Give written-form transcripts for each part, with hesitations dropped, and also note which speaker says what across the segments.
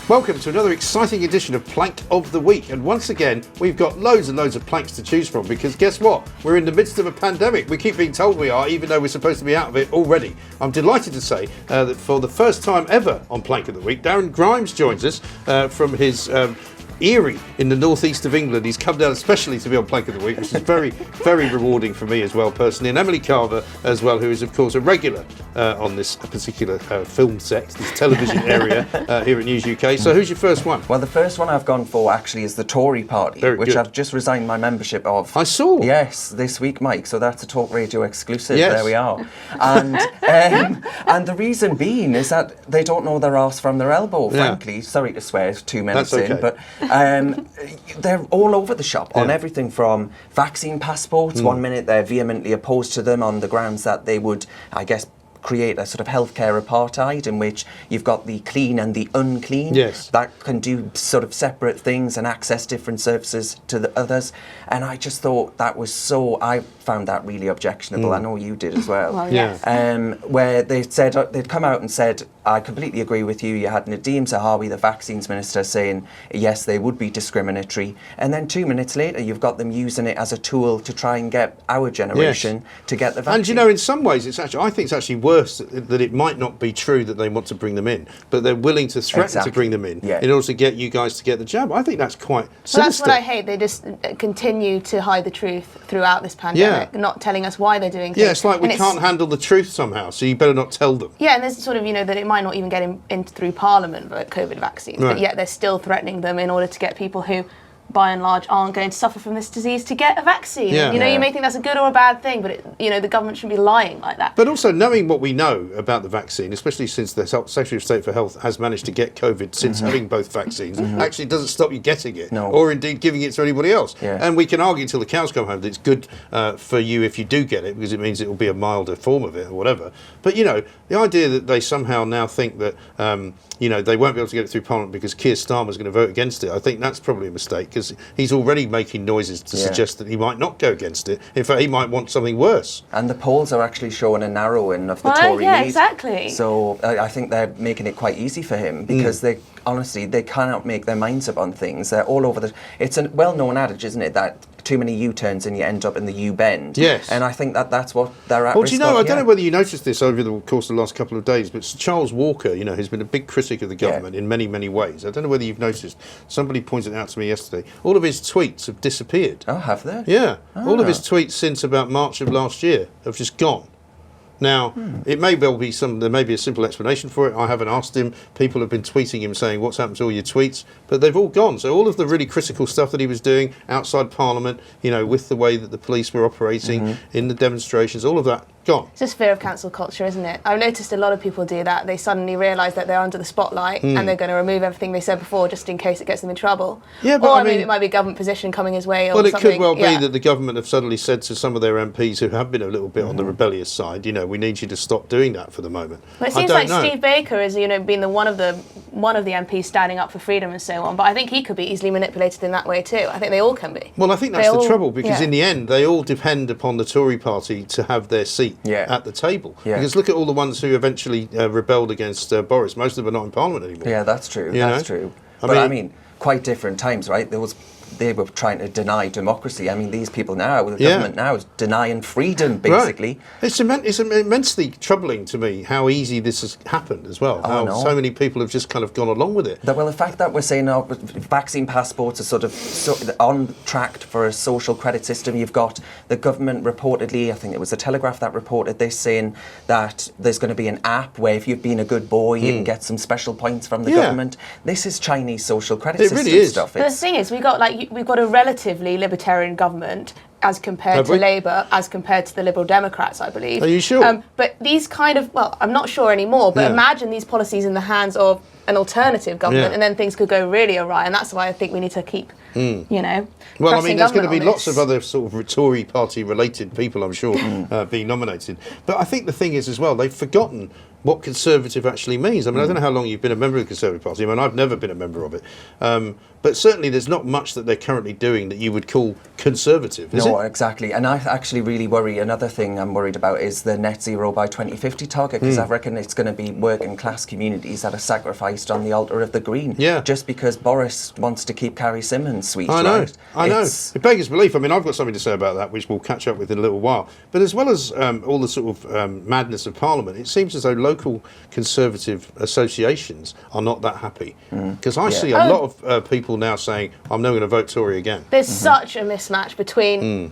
Speaker 1: Welcome to another exciting edition of Plank of the Week. And once again, we've got loads and loads of planks to choose from because guess what? We're in the midst of a pandemic. We keep being told we are, even though we're supposed to be out of it already. I'm delighted to say that for the first time ever on Plank of the Week, Darren Grimes joins us from his Erie in the northeast of England. He's come down especially to be on Plank of the Week, which is very, very rewarding for me as well personally. And Emily Carver as well, who is of course a regular on this particular film set, this television area here at News UK. So who's your first one?
Speaker 2: Well, the first one I've gone for actually is the Tory Party, which I've just resigned my membership of.
Speaker 1: I saw.
Speaker 2: Yes, this week, Mike. So that's a Talk Radio exclusive.
Speaker 1: Yes.
Speaker 2: There we are. And and the reason being is that they don't know their arse from their elbow, frankly. Sorry to swear, it's 2 minutes
Speaker 1: That's okay.
Speaker 2: in, but they're all over the shop on everything from vaccine passports. 1 minute they're vehemently opposed to them on the grounds that they would, I guess, create a sort of healthcare apartheid in which you've got the clean and the unclean that can do sort of separate things and access different services to the others. And I just thought that was I found that really objectionable. I know you did as well.
Speaker 3: Well, yes.
Speaker 2: Where they'd come out and said, I completely agree with you. You had Nadeem Zahawi, the vaccines minister, saying, yes, they would be discriminatory. And then 2 minutes later, you've got them using it as a tool to try and get our generation to get the vaccine.
Speaker 1: And you know, in some ways, I think it's actually worse that it might not be true that they want to bring them in, but they're willing to threaten to bring them in order to get you guys to get the jab. I think that's quite sinister.
Speaker 3: Well, that's what I hate. They just continue to hide the truth throughout this pandemic, not telling us why they're doing things.
Speaker 1: Yeah, it's like we can't handle the truth somehow, so you better not tell them.
Speaker 3: Yeah, and there's sort of, that it might not even get in through Parliament, but COVID vaccines, but yet they're still threatening them in order to get people who, by and large, aren't going to suffer from this disease to get a vaccine.
Speaker 1: Yeah.
Speaker 3: You may think that's a good or a bad thing, but the government shouldn't be lying like that.
Speaker 1: But also knowing what we know about the vaccine, especially since the Secretary of State for Health has managed to get COVID since having both vaccines, actually doesn't stop you getting it, or indeed giving it to anybody else. Yeah. And we can argue till the cows come home that it's good for you if you do get it, because it means it will be a milder form of it or whatever. But the idea that they somehow now think that they won't be able to get it through Parliament because Keir Starmer's going to vote against it, I think that's probably a mistake, because he's already making noises to suggest that he might not go against it. In fact, he might want something worse.
Speaker 2: And the polls are actually showing a narrowing of the Tory lead.
Speaker 3: Exactly.
Speaker 2: So I think they're making it quite easy for him because they cannot make their minds up on things. They're all over it's a well-known adage, isn't it, that too many U-turns and you end up in the U-bend.
Speaker 1: Yes.
Speaker 2: And I think that's what they're at.
Speaker 1: Well, do you know, I don't know whether you noticed this over the course of the last couple of days, but Charles Walker, has been a big critic of the government in many, many ways. I don't know whether you've noticed. Somebody pointed out to me yesterday, all of his tweets have disappeared.
Speaker 2: Oh, have they?
Speaker 1: Yeah. All of his tweets since about March of last year have just gone. Now, it may well be there may be a simple explanation for it. I haven't asked him. People have been tweeting him saying, what's happened to all your tweets? But they've all gone. So all of the really critical stuff that he was doing outside Parliament, with the way that the police were operating in the demonstrations, all of that, gone.
Speaker 3: It's just fear of cancel culture, isn't it? I've noticed a lot of people do that. They suddenly realise that they're under the spotlight and they're going to remove everything they said before just in case it gets them in trouble.
Speaker 1: Yeah, but
Speaker 3: or maybe it might be a government position coming his way or
Speaker 1: something.
Speaker 3: something.
Speaker 1: Well, it could well be that the government have suddenly said to some of their MPs who have been a little bit on the rebellious side, we need you to stop doing that for the moment.
Speaker 3: Well, it seems like Steve Baker has, been one of the MPs standing up for freedom and so on, but I think he could be easily manipulated in that way too. I think they all can be.
Speaker 1: Well, I think that's the trouble, because in the end, they all depend upon the Tory Party to have their seat at the table. Yeah. Because look at all the ones who eventually rebelled against Boris. Most of them are not in Parliament anymore.
Speaker 2: Yeah, that's true. That's true. I mean, quite different times, right? They were trying to deny democracy. I mean, these people now, the government now, is denying freedom, basically.
Speaker 1: Right. It's immensely troubling to me how easy this has happened as well. How so many people have just kind of gone along with it.
Speaker 2: Well, the fact that we're saying vaccine passports are sort of on track for a social credit system. You've got the government reportedly, I think it was the Telegraph that reported this, saying that there's going to be an app where if you've been a good boy, you can get some special points from the government. This is Chinese social credit system
Speaker 1: really is.
Speaker 2: stuff.
Speaker 3: But the thing is, we've got a relatively libertarian government as compared to Labour, as compared to the Liberal Democrats, I believe.
Speaker 1: Are you sure?
Speaker 3: But these I'm not sure anymore, but imagine these policies in the hands of an alternative government and then things could go really awry, and that's why I think we need to keep,
Speaker 1: Well, I mean, there's going to be lots of other sort of Tory party related people, I'm sure, being nominated. But I think the thing is as well, they've forgotten what Conservative actually means. I mean, I don't know how long you've been a member of the Conservative Party. I mean, I've never been a member of it. But certainly there's not much that they're currently doing that you would call conservative, is
Speaker 2: No,
Speaker 1: it?
Speaker 2: exactly. And I actually really worry, another thing I'm worried about is the net zero by 2050 target, because I reckon it's going to be working class communities that are sacrificed on the altar of the green.
Speaker 1: Yeah.
Speaker 2: Just because Boris wants to keep Carrie Symonds sweet.
Speaker 1: I know,
Speaker 2: right?
Speaker 1: I know. It beggars belief. I mean, I've got something to say about that, which we'll catch up with in a little while. But as well as all the sort of madness of Parliament, it seems as though local Conservative associations are not that happy. Because I see a lot of people now saying, I'm never going to vote Tory again.
Speaker 3: There's such a mismatch between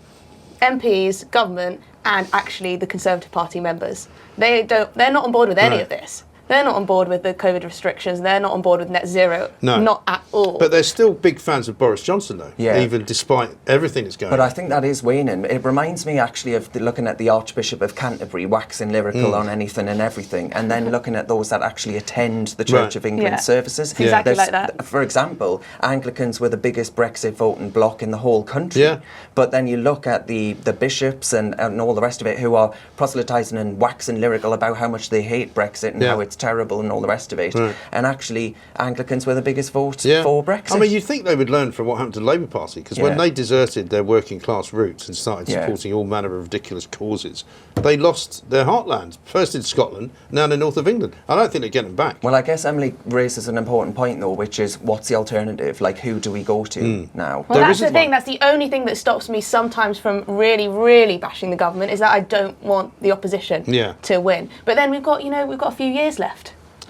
Speaker 3: MPs, government, and actually the Conservative Party members. They're not on board with any of this. They're not on board with the COVID restrictions. They're not on board with net zero.
Speaker 1: No.
Speaker 3: Not at all.
Speaker 1: But they're still big fans of Boris Johnson, though, even despite everything that's going on.
Speaker 2: But I think that is waning. It reminds me actually of looking at the Archbishop of Canterbury waxing lyrical on anything and everything, and then looking at those that actually attend the Church of England services.
Speaker 3: It's exactly like that.
Speaker 2: For example, Anglicans were the biggest Brexit voting bloc in the whole country.
Speaker 1: Yeah.
Speaker 2: But then you look at the bishops and all the rest of it who are proselytising and waxing lyrical about how much they hate Brexit and how it's terrible and all the rest of it. And actually, Anglicans were the biggest vote for Brexit.
Speaker 1: I mean, you'd think they would learn from what happened to the Labour Party, because when they deserted their working class roots and started supporting all manner of ridiculous causes, they lost their heartland, first in Scotland, now in the north of England. I don't think they're getting back.
Speaker 2: Well, I guess Emily raises an important point, though, which is what's the alternative? Like, who do we go to now?
Speaker 3: Well, that's the thing. That's the only thing that stops me sometimes from really, really bashing the government, is that I don't want the opposition to win. But then we've got a few years left.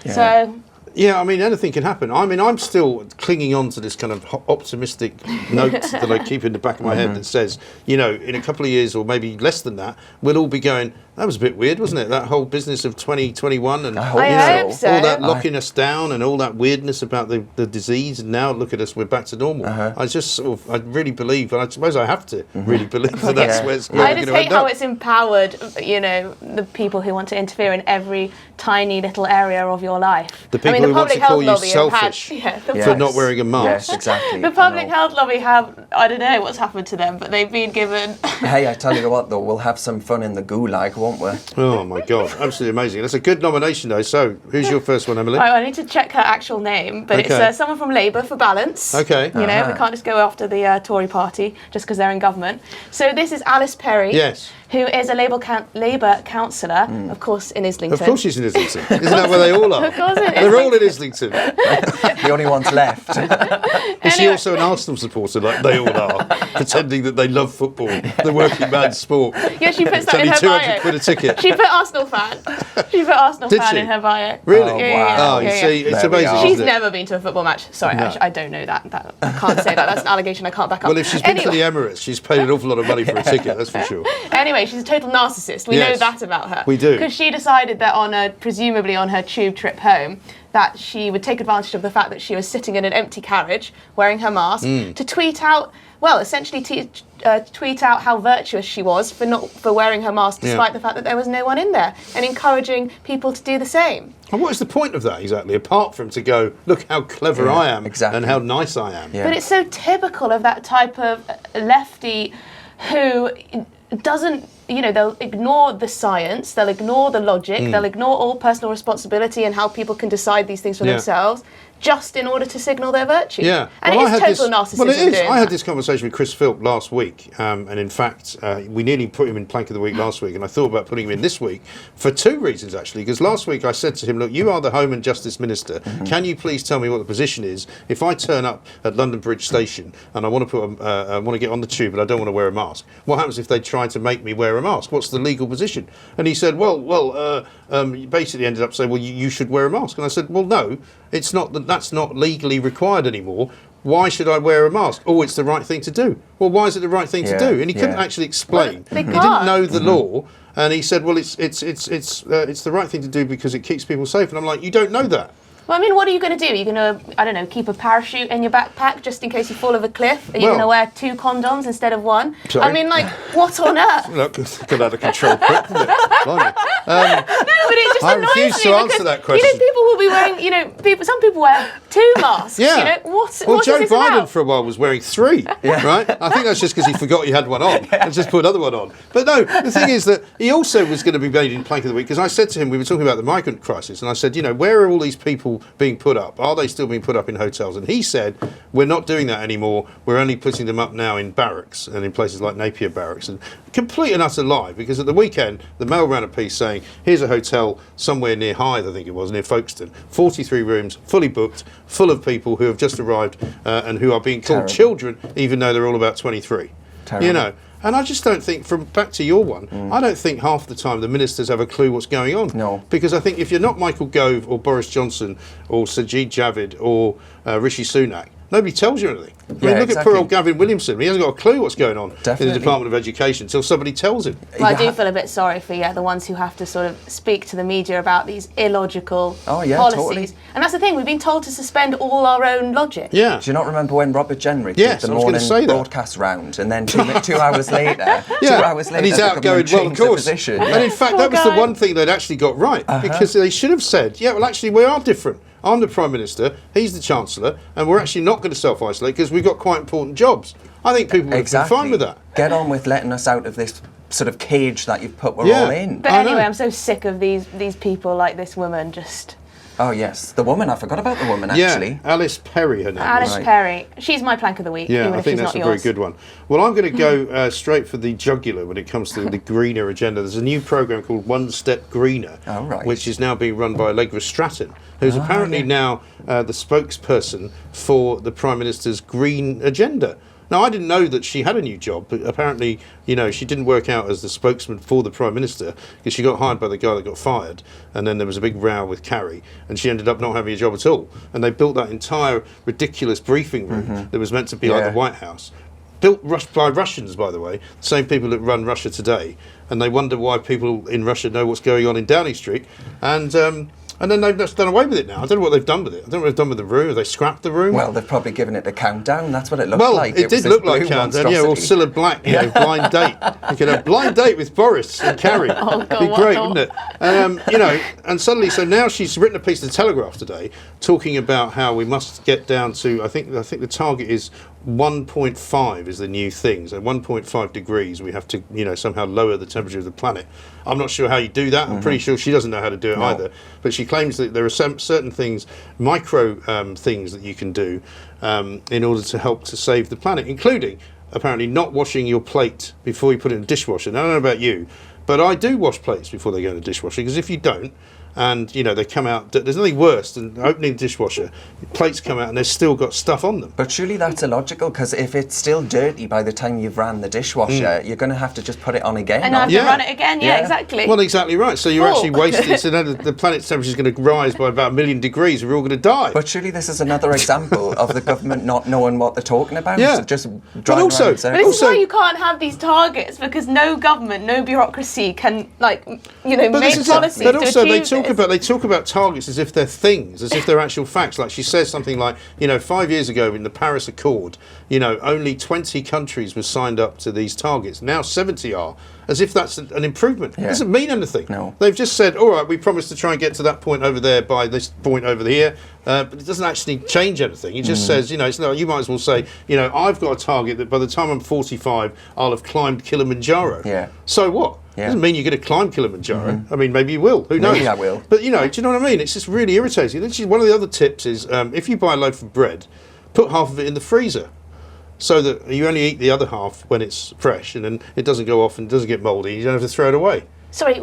Speaker 2: Yeah.
Speaker 3: So.
Speaker 1: Yeah, I mean, anything can happen. I mean, I'm still clinging on to this kind of optimistic note that I keep in the back of my head that says, in a couple of years or maybe less than that, we'll all be going, that was a bit weird, wasn't it? That whole business of 2021 and
Speaker 3: I hope so.
Speaker 1: all that locking us down and all that weirdness about the disease, and now look at us, we're back to normal. I just I really believe, and I suppose I have to really believe that that's where it's going to
Speaker 3: I
Speaker 1: end
Speaker 3: just
Speaker 1: up.
Speaker 3: hate how it's empowered, the people who want to interfere in every tiny little area of your life.
Speaker 1: The people who want to call you selfish
Speaker 3: for
Speaker 1: for not wearing a mask.
Speaker 2: Yes, exactly.
Speaker 3: The public health lobby I don't know what's happened to them, but they've been given.
Speaker 2: Hey, I tell you what, though, we'll have some fun in the gulag, won't we?
Speaker 1: Oh my God, absolutely amazing. That's a good nomination, though. So, who's your first one, Emily?
Speaker 3: I need to check her actual name, but it's someone from Labour for balance.
Speaker 1: Okay.
Speaker 3: We can't just go after the Tory Party just because they're in government. So this is Alice Perry.
Speaker 1: Yes.
Speaker 3: Who is a Labour councillor, of course, in Islington.
Speaker 1: Of course she's in Islington. Isn't that where they all are?
Speaker 3: Of course it is.
Speaker 1: They're all in Islington.
Speaker 2: The only ones left.
Speaker 1: Is she also an Arsenal supporter, like they all are, pretending that they love football, the working man's sport?
Speaker 3: Yeah, she puts
Speaker 1: It's
Speaker 3: that in
Speaker 1: only
Speaker 3: her
Speaker 1: 200
Speaker 3: bio.
Speaker 1: quid a ticket.
Speaker 3: She put Arsenal fan. She put Arsenal
Speaker 1: Did
Speaker 3: fan
Speaker 1: she?
Speaker 3: in her bio.
Speaker 1: Really?
Speaker 2: Oh,
Speaker 1: Oh, you see, it's
Speaker 2: There we
Speaker 1: amazing.
Speaker 2: are.
Speaker 3: She's
Speaker 1: isn't it?
Speaker 3: never been to a football match. Sorry, I don't know that. I can't say that. That's an allegation I can't back up.
Speaker 1: Well, if she's been to the Emirates, she's paid an awful lot of money for a ticket, that's for sure.
Speaker 3: Anyway, she's a total narcissist. We know
Speaker 1: Yes.
Speaker 3: that about her.
Speaker 1: We do.
Speaker 3: Because she decided that presumably on her tube trip home, that she would take advantage of the fact that she was sitting in an empty carriage wearing her mask to tweet out, essentially tweet out how virtuous she was for wearing her mask despite the fact that there was no one in there, and encouraging people to do the same.
Speaker 1: And what is the point of that exactly, apart from to go, look how clever I am and how nice I am?
Speaker 2: Yeah.
Speaker 3: But it's so typical of that type of lefty who doesn't, they'll ignore the science, they'll ignore the logic, they'll ignore all personal responsibility and how people can decide these things for themselves, just in order to signal their virtue.
Speaker 1: Yeah.
Speaker 3: And
Speaker 1: Well,
Speaker 3: it is total narcissism.
Speaker 1: Well, it is.
Speaker 3: doing
Speaker 1: I had
Speaker 3: that.
Speaker 1: this conversation with Chris Philp last week, and in fact, we nearly put him in Plank of the Week last week, and I thought about putting him in this week for two reasons, actually. Because last week I said to him, look, you are the Home and Justice Minister. Can you please tell me what the position is if I turn up at London Bridge Station and I want to I want to get on the tube but I don't want to wear a mask? What happens if they try to make me wear a mask? What's the legal position? And he said, you basically ended up saying, well, you should wear a mask. And I said, well, no, it's not that's not legally required anymore. Why should I wear a mask? Oh, it's the right thing to do. Well, why is it the right thing to do? And he couldn't actually explain.
Speaker 3: Well, they
Speaker 1: He didn't
Speaker 3: can't.
Speaker 1: know the law, and he said, well, it's the right thing to do because it keeps people safe. And I'm like, you don't know that.
Speaker 3: Well, I mean, what are you going to do? Are you going to, I don't know, keep a parachute in your backpack just in case you fall off a cliff? Are you going to wear 2 condoms instead of 1?
Speaker 1: Sorry?
Speaker 3: I mean, like, what on earth?
Speaker 1: Look, got out of control quick, didn't it? Blimey.
Speaker 3: No, but it just
Speaker 1: I
Speaker 3: annoys
Speaker 1: refuse
Speaker 3: me
Speaker 1: to answer
Speaker 3: because,
Speaker 1: that question.
Speaker 3: You know, people will be wearing, some people wear 2 masks.
Speaker 1: Yeah.
Speaker 3: You know, what
Speaker 1: Well,
Speaker 3: is
Speaker 1: Joe
Speaker 3: this
Speaker 1: Biden
Speaker 3: about?
Speaker 1: for a while was wearing 3, right? I think that's just because he forgot he had one on and just put another one on. But no, the thing is that he also was going to be made in plank of the week because I said to him, we were talking about the migrant crisis, and I said, where are all these people being put up? Are they still being put up in hotels? And he said, we're not doing that anymore. We're only putting them up now in barracks and in places like Napier Barracks. And complete and utter lie, because at the weekend, the Mail ran a piece saying, here's a hotel somewhere near Hythe, I think it was, near Folkestone, 43 rooms, fully booked, full of people who have just arrived and who are being called children, even though they're all about 23.
Speaker 2: Terrible.
Speaker 1: And I just don't think, from back to your one, I don't think half the time the ministers have a clue what's going on.
Speaker 2: No.
Speaker 1: Because I think if you're not Michael Gove or Boris Johnson or Sajid Javid or Rishi Sunak, nobody tells you anything. I mean, look at poor old Gavin Williamson. He hasn't got a clue what's going on in the Department of Education until somebody tells him.
Speaker 3: Well, I do feel a bit sorry for the ones who have to sort of speak to the media about these illogical policies.
Speaker 2: Totally.
Speaker 3: And that's the thing, we've been told to suspend all our own logic.
Speaker 1: Yeah.
Speaker 2: Do you not remember when Robert Jenrick did the morning broadcast round, and then 2 hours later, 2 hours later,
Speaker 1: and he's out going, well, of course.
Speaker 2: Position.
Speaker 1: And in fact, that was the one thing they'd actually got right, because they should have said, yeah, well, actually, we are different. I'm the Prime Minister, he's the Chancellor, and we're actually not going to self-isolate because we've got quite important jobs. I think people would be fine with that.
Speaker 2: Get on with letting us out of this sort of cage that you've put we're all in.
Speaker 3: But anyway, I'm so sick of these people like this woman just...
Speaker 2: Oh, yes. The woman. I forgot about the woman, actually.
Speaker 1: Yeah, Alice Perry, her name
Speaker 3: Alice Perry. She's my plank of the week, even
Speaker 1: I
Speaker 3: if
Speaker 1: think
Speaker 3: she's
Speaker 1: that's
Speaker 3: not
Speaker 1: a very
Speaker 3: yours.
Speaker 1: good one. Well, I'm going to go straight for the jugular when it comes to the greener agenda. There's a new programme called One Step Greener, which is now being run by Allegra Stratton, who's apparently now the spokesperson for the Prime Minister's green agenda. Now, I didn't know that she had a new job, but apparently, she didn't work out as the spokesman for the Prime Minister because she got hired by the guy that got fired, and then there was a big row with Carrie, and she ended up not having a job at all. And they built that entire ridiculous briefing room that was meant to be like the White House. Built by Russians, by the way, the same people that run Russia Today, and they wonder why people in Russia know what's going on in Downing Street, and then they've just done away with it now. I don't know what they've done with it. I don't know what they've done with the room. Have they scrapped the room?
Speaker 2: Well, they've probably given it a countdown. That's what it looked like.
Speaker 1: Well, it did look like countdown. Yeah, or Cilla Black, blind date. You could have blind date with Boris and Carrie.
Speaker 3: Oh, God,
Speaker 1: It'd be great, wouldn't it? And suddenly, so now she's written a piece in the Telegraph today talking about how we must get down to, I think the target is 1.5 is the new thing. So 1.5 degrees, we have to, somehow lower the temperature of the planet. I'm not sure how you do that. I'm pretty sure she doesn't know how to do it either. But she claims that there are certain things, micro things that you can do in order to help to save the planet, including apparently not washing your plate before you put it in the dishwasher. Now, I don't know about you, but I do wash plates before they go in the dishwasher, because if you don't, and they come out, there's nothing worse than opening the dishwasher, plates come out and they've still got stuff on them.
Speaker 2: But surely that's illogical, because if it's still dirty by the time you've ran the dishwasher, you're going to have to just put it on again.
Speaker 3: And I have to run it again, exactly.
Speaker 1: Well, exactly right. So you're actually wasting, so now the planet's temperature is going to rise by about 1 million degrees, we're all going to die.
Speaker 2: But surely this is another example of the government not knowing what they're talking about.
Speaker 1: Yeah.
Speaker 2: Just
Speaker 1: but also,
Speaker 2: around
Speaker 3: but this is why you can't have these targets, because no government, no bureaucracy can, make policies
Speaker 1: but also
Speaker 3: to achieve
Speaker 1: they talk about targets as if they're things, as if they're actual facts. Like she says something like, 5 years ago in the Paris Accord, only 20 countries were signed up to these targets. Now 70 are, as if that's an improvement. It doesn't mean anything.
Speaker 2: No.
Speaker 1: They've just said, all right, we promise to try and get to that point over there by this point over here, but it doesn't actually change anything. It just says, it's you might as well say, I've got a target that by the time I'm 45, I'll have climbed Kilimanjaro.
Speaker 2: Yeah.
Speaker 1: So what?
Speaker 2: Yeah.
Speaker 1: Doesn't mean you're going to climb Kilimanjaro. I mean, maybe you will. Who knows?
Speaker 2: Maybe I will.
Speaker 1: But, do you know what I mean? It's just really irritating. One of the other tips is if you buy a loaf of bread, put half of it in the freezer so that you only eat the other half when it's fresh, and then it doesn't go off and doesn't get mouldy. You don't have to throw it away.
Speaker 3: Sorry,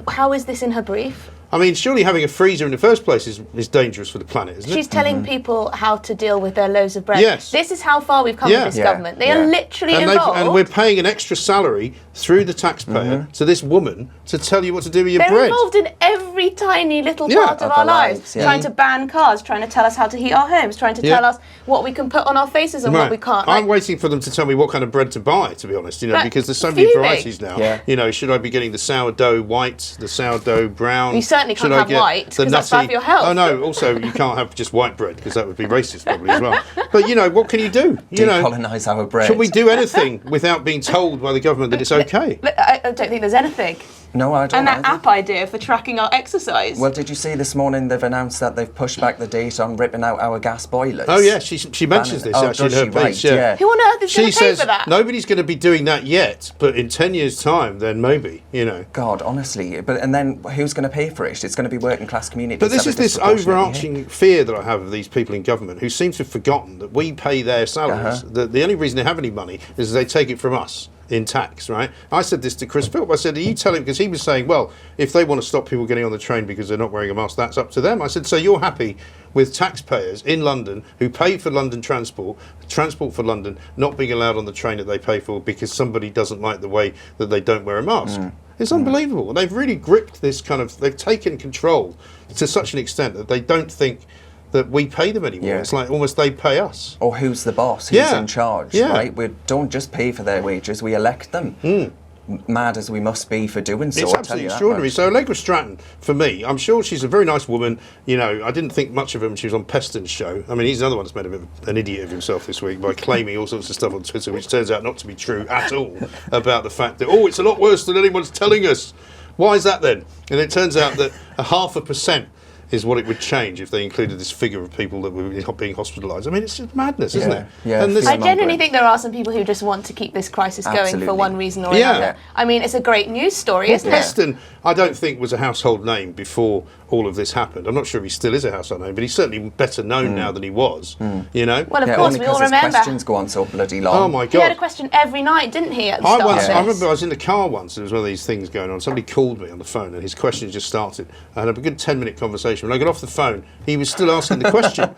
Speaker 3: how is this in her brief?
Speaker 1: I mean, surely having a freezer in the first place is dangerous for the planet, isn't it?
Speaker 3: She's telling people how to deal with their loaves of bread.
Speaker 1: Yes.
Speaker 3: This is how far we've come with this government. They are literally involved.
Speaker 1: And we're paying an extra salary through the taxpayer to this woman to tell you what to do with your
Speaker 3: They're
Speaker 1: bread.
Speaker 3: involved in every tiny little part of our lives. Trying to ban cars, trying to tell us how to heat our homes, trying to tell us what we can put on our faces and what we can't.
Speaker 1: I'm waiting for them to tell me what kind of bread to buy, to be honest, because there's so many varieties now. Should I be getting the sourdough white, the sourdough brown?
Speaker 3: You certainly can't
Speaker 1: should I
Speaker 3: have
Speaker 1: get
Speaker 3: white,
Speaker 1: the
Speaker 3: 'cause that's bad for your health.
Speaker 1: Oh no, also you can't have just white bread because that would be racist probably as well. But you know, what can you do? You know,
Speaker 2: Decolonise our bread.
Speaker 1: should we do anything without being told by the government that it's okay?
Speaker 3: I don't think there's anything.
Speaker 2: No, I don't.
Speaker 3: And that
Speaker 2: either.
Speaker 3: app idea for tracking our exercise.
Speaker 2: Well, did you see this morning they've announced that they've pushed back the date on ripping out our gas boilers?
Speaker 1: Oh yeah, she mentions this actually in
Speaker 2: does
Speaker 1: her
Speaker 2: she?
Speaker 1: piece.
Speaker 2: Right,
Speaker 1: Yeah.
Speaker 3: Who on earth is going
Speaker 1: She
Speaker 3: to pay
Speaker 1: says
Speaker 3: for that?
Speaker 1: nobody's going to be doing that yet, but in 10 years' time, then maybe, you know.
Speaker 2: God, honestly, and then who's going to pay for it? It's going to be working class communities.
Speaker 1: But this
Speaker 2: that
Speaker 1: is
Speaker 2: are
Speaker 1: this
Speaker 2: disproportionately
Speaker 1: overarching fear that I have of these people in government who seem to have forgotten that we pay their salaries. That the only reason they have any money is they take it from us in tax, right? I said this to Chris Philp. I said, are you telling, because he was saying, well, if they want to stop people getting on the train because they're not wearing a mask, that's up to them. I said, so you're happy with taxpayers in London who pay for London transport for London, not being allowed on the train that they pay for because somebody doesn't like the way that they don't wear a mask? It's unbelievable. They've really gripped this kind of, they've taken control to such an extent that they don't think that we pay them anymore.
Speaker 2: Yeah.
Speaker 1: It's like almost they pay us.
Speaker 2: Or who's the boss? Who's
Speaker 1: Yeah.
Speaker 2: in charge?
Speaker 1: Yeah.
Speaker 2: Right? We don't just pay for their wages; we elect them. Mad as we must be for doing so.
Speaker 1: It's
Speaker 2: I'll tell
Speaker 1: absolutely
Speaker 2: you that
Speaker 1: extraordinary.
Speaker 2: much.
Speaker 1: So Allegra Stratton, for me, I'm sure she's a very nice woman. You know, I didn't think much of her when she was on Peston's show. I mean, he's another one that's made a bit of an idiot of himself this week by claiming all sorts of stuff on Twitter, which turns out not to be true at all, about the fact that, oh, it's a lot worse than anyone's telling us. Why is that then? And it turns out that 0.5% is what it would change if they included this figure of people that were being hospitalised. I mean, it's just madness, isn't it?
Speaker 2: Yeah,
Speaker 1: And this,
Speaker 3: I genuinely think there are some people who just want to keep this crisis going for
Speaker 2: Absolutely.
Speaker 3: one reason or
Speaker 1: Yeah.
Speaker 3: another. I mean, it's a great news story, isn't it?
Speaker 1: Peston, I don't think was a household name before all of this happened. I'm not sure if he still is a household name, but he's certainly better known now than he was. You know?
Speaker 3: Well, of
Speaker 2: Yeah,
Speaker 3: course,
Speaker 2: only
Speaker 3: we all
Speaker 2: 'cause his
Speaker 3: remember.
Speaker 2: questions go on so bloody long.
Speaker 1: Oh my
Speaker 3: He had a
Speaker 1: God.
Speaker 3: question every night, didn't he, at the start of this?
Speaker 1: I remember I was in the car once, there was one of these things going on. Somebody called me on the phone and his question just started. I had a good 10-minute conversation. When I got off the phone, he was still asking the question.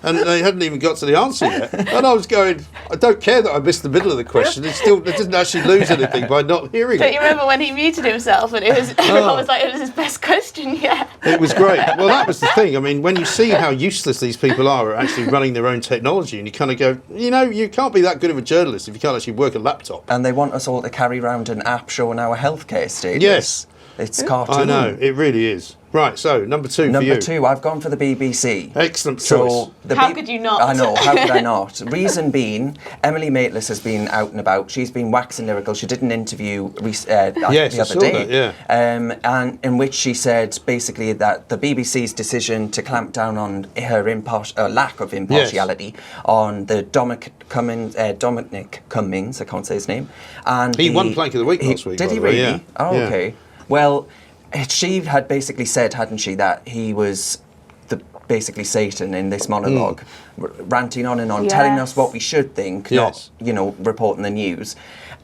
Speaker 1: And they hadn't even got to the answer yet. And I was going, I don't care that I missed the middle of the question. It didn't actually lose anything by not hearing
Speaker 3: Don't
Speaker 1: it.
Speaker 3: you remember when he muted himself and it was everyone was like, it was his best question yet?
Speaker 1: It was great. Well, that was the thing. I mean, when you see how useless these people are at actually running their own technology, and you kind of go, you know, you can't be that good of a journalist if you can't actually work a laptop.
Speaker 2: And they want us all to carry around an app showing our healthcare status.
Speaker 1: Yes.
Speaker 2: It's cartoon.
Speaker 1: I know, it really is. Right, so number two for you.
Speaker 2: Number 2, I've gone for the BBC.
Speaker 1: Excellent choice.
Speaker 2: So
Speaker 3: How could you not?
Speaker 2: I know, how could I not? Reason being, Emily Maitland has been out and about. She's been waxing lyrical. She did an interview
Speaker 1: Yes,
Speaker 2: the
Speaker 1: I
Speaker 2: other
Speaker 1: saw
Speaker 2: day,
Speaker 1: that, yeah.
Speaker 2: and in which she said basically that the BBC's decision to clamp down on her lack of impartiality on the Dominic Cummings, I can't say his name, and
Speaker 1: He won Plank of the Week last week,
Speaker 2: Did
Speaker 1: by
Speaker 2: he
Speaker 1: the way,
Speaker 2: really?
Speaker 1: yeah.
Speaker 2: Oh,
Speaker 1: Yeah.
Speaker 2: okay. Well, she had basically said, hadn't she, that he was basically Satan in this monologue, ranting on and on, telling us what we should think,
Speaker 1: Yes.
Speaker 2: not, reporting the news.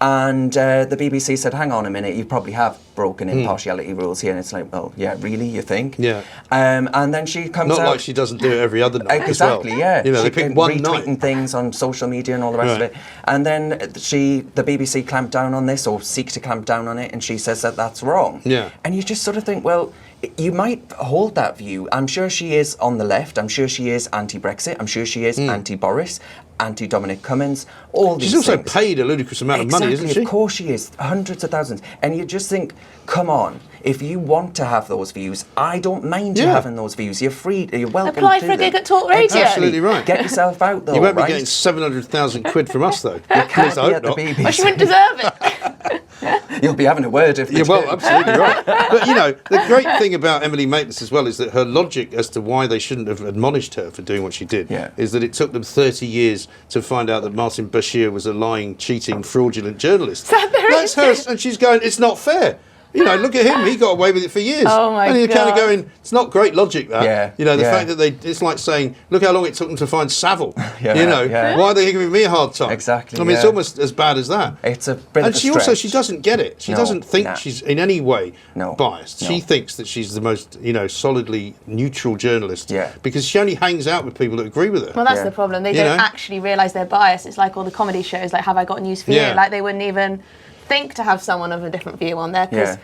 Speaker 2: And the BBC said, hang on a minute, you probably have broken impartiality rules here. And it's like, well, yeah, really, you think?
Speaker 1: Yeah.
Speaker 2: And then she comes
Speaker 1: Not
Speaker 2: out...
Speaker 1: like she doesn't do it every other night
Speaker 2: Exactly,
Speaker 1: as well.
Speaker 2: yeah.
Speaker 1: You know,
Speaker 2: she
Speaker 1: they pick
Speaker 2: kept
Speaker 1: one
Speaker 2: retweeting
Speaker 1: night.
Speaker 2: things on social media and all the rest of
Speaker 1: Right.
Speaker 2: it. And then the BBC clamped down on this, or seek to clamp down on it, and she says that that's wrong.
Speaker 1: Yeah.
Speaker 2: And you just sort of think, well, you might hold that view. I'm sure she is on the left. I'm sure she is anti-Brexit. I'm sure she is anti-Boris, anti-Dominic Cummings, all these
Speaker 1: She's also
Speaker 2: things.
Speaker 1: paid a ludicrous amount of money, isn't she?
Speaker 2: Of course she is. Hundreds of thousands. And you just think, come on, if you want to have those views, I don't mind you
Speaker 1: Yeah.
Speaker 2: having those views. You're free, you're welcome
Speaker 3: Apply
Speaker 2: to
Speaker 3: for a
Speaker 2: them.
Speaker 3: gig at Talk Radio.
Speaker 1: Absolutely right.
Speaker 2: Get yourself out, though,
Speaker 1: You won't be
Speaker 2: right?
Speaker 1: getting 700,000 quid from us, though.
Speaker 2: You
Speaker 1: At
Speaker 2: can't
Speaker 1: least I
Speaker 2: be
Speaker 1: hope
Speaker 2: at the
Speaker 1: not.
Speaker 2: BBC.
Speaker 3: Well, she wouldn't deserve it.
Speaker 2: You'll be having a word if they
Speaker 1: Yeah, well,
Speaker 2: do.
Speaker 1: absolutely right. But, you know, the great thing about Emily Maitland as well is that her logic as to why they shouldn't have admonished her for doing what she did is that it took them 30 years to find out that Martin Bashir was a lying, cheating, fraudulent journalist. That's her, and she's going, it's not fair. You know, look at him. He got away with it for years.
Speaker 3: Oh, my
Speaker 1: And you're kind of
Speaker 3: God.
Speaker 1: going, it's not great logic, that.
Speaker 2: Yeah,
Speaker 1: You know, the
Speaker 2: yeah.
Speaker 1: fact that it's like saying, look how long it took them to find Savile.
Speaker 2: Yeah,
Speaker 1: you know,
Speaker 2: yeah.
Speaker 1: why are they giving me a hard time?
Speaker 2: Exactly,
Speaker 1: I mean, it's
Speaker 2: yeah.
Speaker 1: almost as bad as that.
Speaker 2: It's a bit
Speaker 1: And
Speaker 2: of a
Speaker 1: she also,
Speaker 2: stretch.
Speaker 1: she doesn't get it. She
Speaker 2: No,
Speaker 1: doesn't think
Speaker 2: nah.
Speaker 1: she's in any way
Speaker 2: No,
Speaker 1: biased.
Speaker 2: no.
Speaker 1: She thinks that she's the most, solidly neutral journalist.
Speaker 2: Yeah.
Speaker 1: Because she only hangs out with people that agree with her.
Speaker 3: Well, that's
Speaker 2: Yeah.
Speaker 3: the problem. They
Speaker 1: You
Speaker 3: don't
Speaker 1: know?
Speaker 3: actually realise their bias. It's like all the comedy shows, like Have I Got News for
Speaker 1: Yeah.
Speaker 3: You? Like they wouldn't even think to have someone of a different view on there because
Speaker 2: Yeah.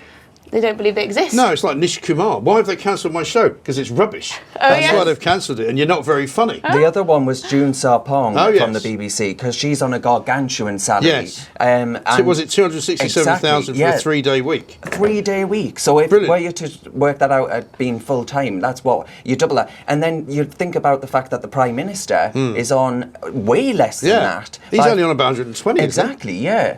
Speaker 3: They don't believe they exist.
Speaker 1: No, it's like Nish Kumar. Why have they cancelled my show? Because it's rubbish. That's
Speaker 3: yes.
Speaker 1: why they've cancelled it, and you're not very funny.
Speaker 2: The other one was June Sarpong from the
Speaker 1: yes.
Speaker 2: BBC, because she's on a gargantuan salary.
Speaker 1: Yes.
Speaker 2: And
Speaker 1: So was it 267,000 for a 3-day week?
Speaker 2: 3-day week. So if
Speaker 1: Brilliant.
Speaker 2: were you to work that out at being full time, that's what you double that. And then you think about the fact that the Prime Minister is on way less than that.
Speaker 1: He's only on about 120.
Speaker 2: Exactly, yeah.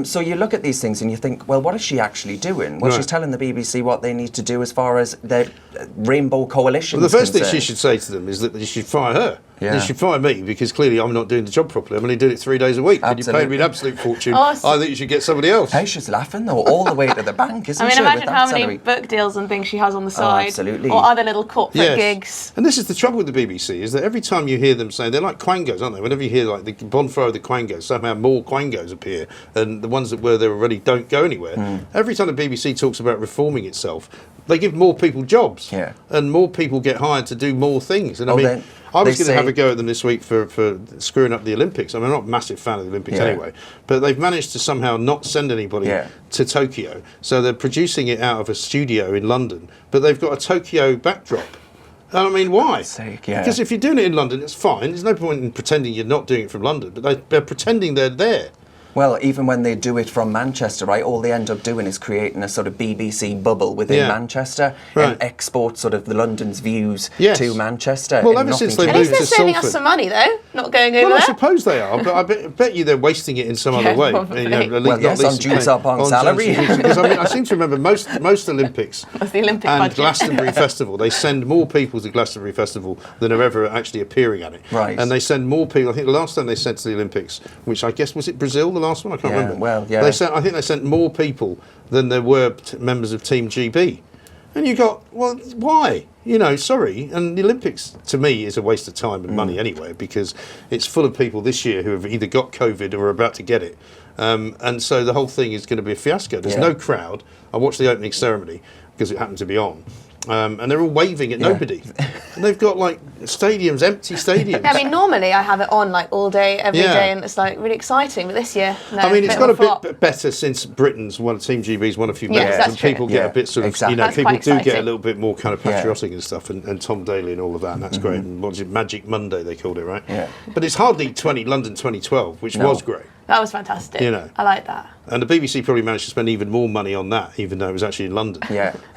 Speaker 2: So you look at these things and you think, well, what is she actually doing? Well, she's telling the BBC what they need to do as far as the Rainbow Coalition.
Speaker 1: Well, the first thing she should say to them is that they should fire her.
Speaker 2: Yeah.
Speaker 1: They should fire me, because clearly I'm not doing the job properly. I'm only doing it 3 days a week. And you paid me an absolute fortune.
Speaker 3: Awesome.
Speaker 1: I think you should get somebody else.
Speaker 2: Hey, she's laughing though, all the way to the bank, isn't
Speaker 3: I mean,
Speaker 2: she?
Speaker 3: imagine
Speaker 2: with that
Speaker 3: how many
Speaker 2: salary?
Speaker 3: book deals and things she has on the side.
Speaker 2: absolutely.
Speaker 3: Or other little corporate gigs.
Speaker 1: And this is the trouble with the BBC, is that every time you hear them say, they're like quangos, aren't they? Whenever you hear like the bonfire of the quangos, somehow more quangos appear, and the ones that were there already don't go anywhere. Every time the BBC talks about reforming itself, they give more people jobs, and more people get hired to do more things. And I mean, I was going to have a go at them this week for screwing up the Olympics. I mean, I'm not a massive fan of the Olympics anyway, but they've managed to somehow not send anybody to Tokyo. So they're producing it out of a studio in London, but they've got a Tokyo backdrop. And I mean, why? Because if you're doing it in London, it's fine. There's no point in pretending you're not doing it from London, but they're pretending they're there.
Speaker 2: Well, even when they do it from Manchester, right, all they end up doing is creating a sort of BBC bubble within Manchester and export sort of the London's views to Manchester.
Speaker 1: Well, ever since they
Speaker 3: At least
Speaker 1: moved
Speaker 3: they're
Speaker 1: to
Speaker 3: saving
Speaker 1: Salford.
Speaker 3: us some money, though, not going over
Speaker 1: Well, I
Speaker 3: there.
Speaker 1: suppose they are, but I bet you they're wasting it in some other way.
Speaker 3: probably.
Speaker 2: Well, yes, on June Sarpong's salary.
Speaker 1: Because I mean, I seem to remember most Olympics
Speaker 3: That's the Olympic
Speaker 1: and
Speaker 3: budget.
Speaker 1: Glastonbury Festival, they send more people to Glastonbury Festival than are ever actually appearing at it.
Speaker 2: Right.
Speaker 1: And they send more people. I think the last time they sent to the Olympics, which I guess was it Brazil, the last one? I can't remember.
Speaker 2: Well, yeah.
Speaker 1: I think they sent more people than there were members of Team GB. And you got, well, why? You know, sorry. And the Olympics, to me, is a waste of time and money anyway, because it's full of people this year who have either got COVID or are about to get it. And so the whole thing is going to be a fiasco. There's no crowd. I watched the opening ceremony because it happened to be on. And they're all waving at nobody. And they've got like stadiums, empty stadiums.
Speaker 3: Yeah, I mean, normally I have it on like all day, every day, and it's like really exciting. But this year, no,
Speaker 1: I mean, it's got a
Speaker 3: flop.
Speaker 1: bit better since Britain's won, Team GB's won a few medals,
Speaker 3: that's
Speaker 1: and
Speaker 3: true.
Speaker 1: people get a bit sort of, you know,
Speaker 3: That's
Speaker 1: people
Speaker 3: quite
Speaker 1: do get a
Speaker 3: exciting.
Speaker 1: little bit more kind of patriotic and stuff, and Tom Daley and all of that, and that's great. And what was it, Magic Monday they called it, right?
Speaker 2: Yeah.
Speaker 1: But it's hardly London 2012, which was great.
Speaker 3: That was fantastic.
Speaker 1: You know.
Speaker 3: I like that.
Speaker 1: And the BBC probably managed to spend even more money on that, even though it was actually in London,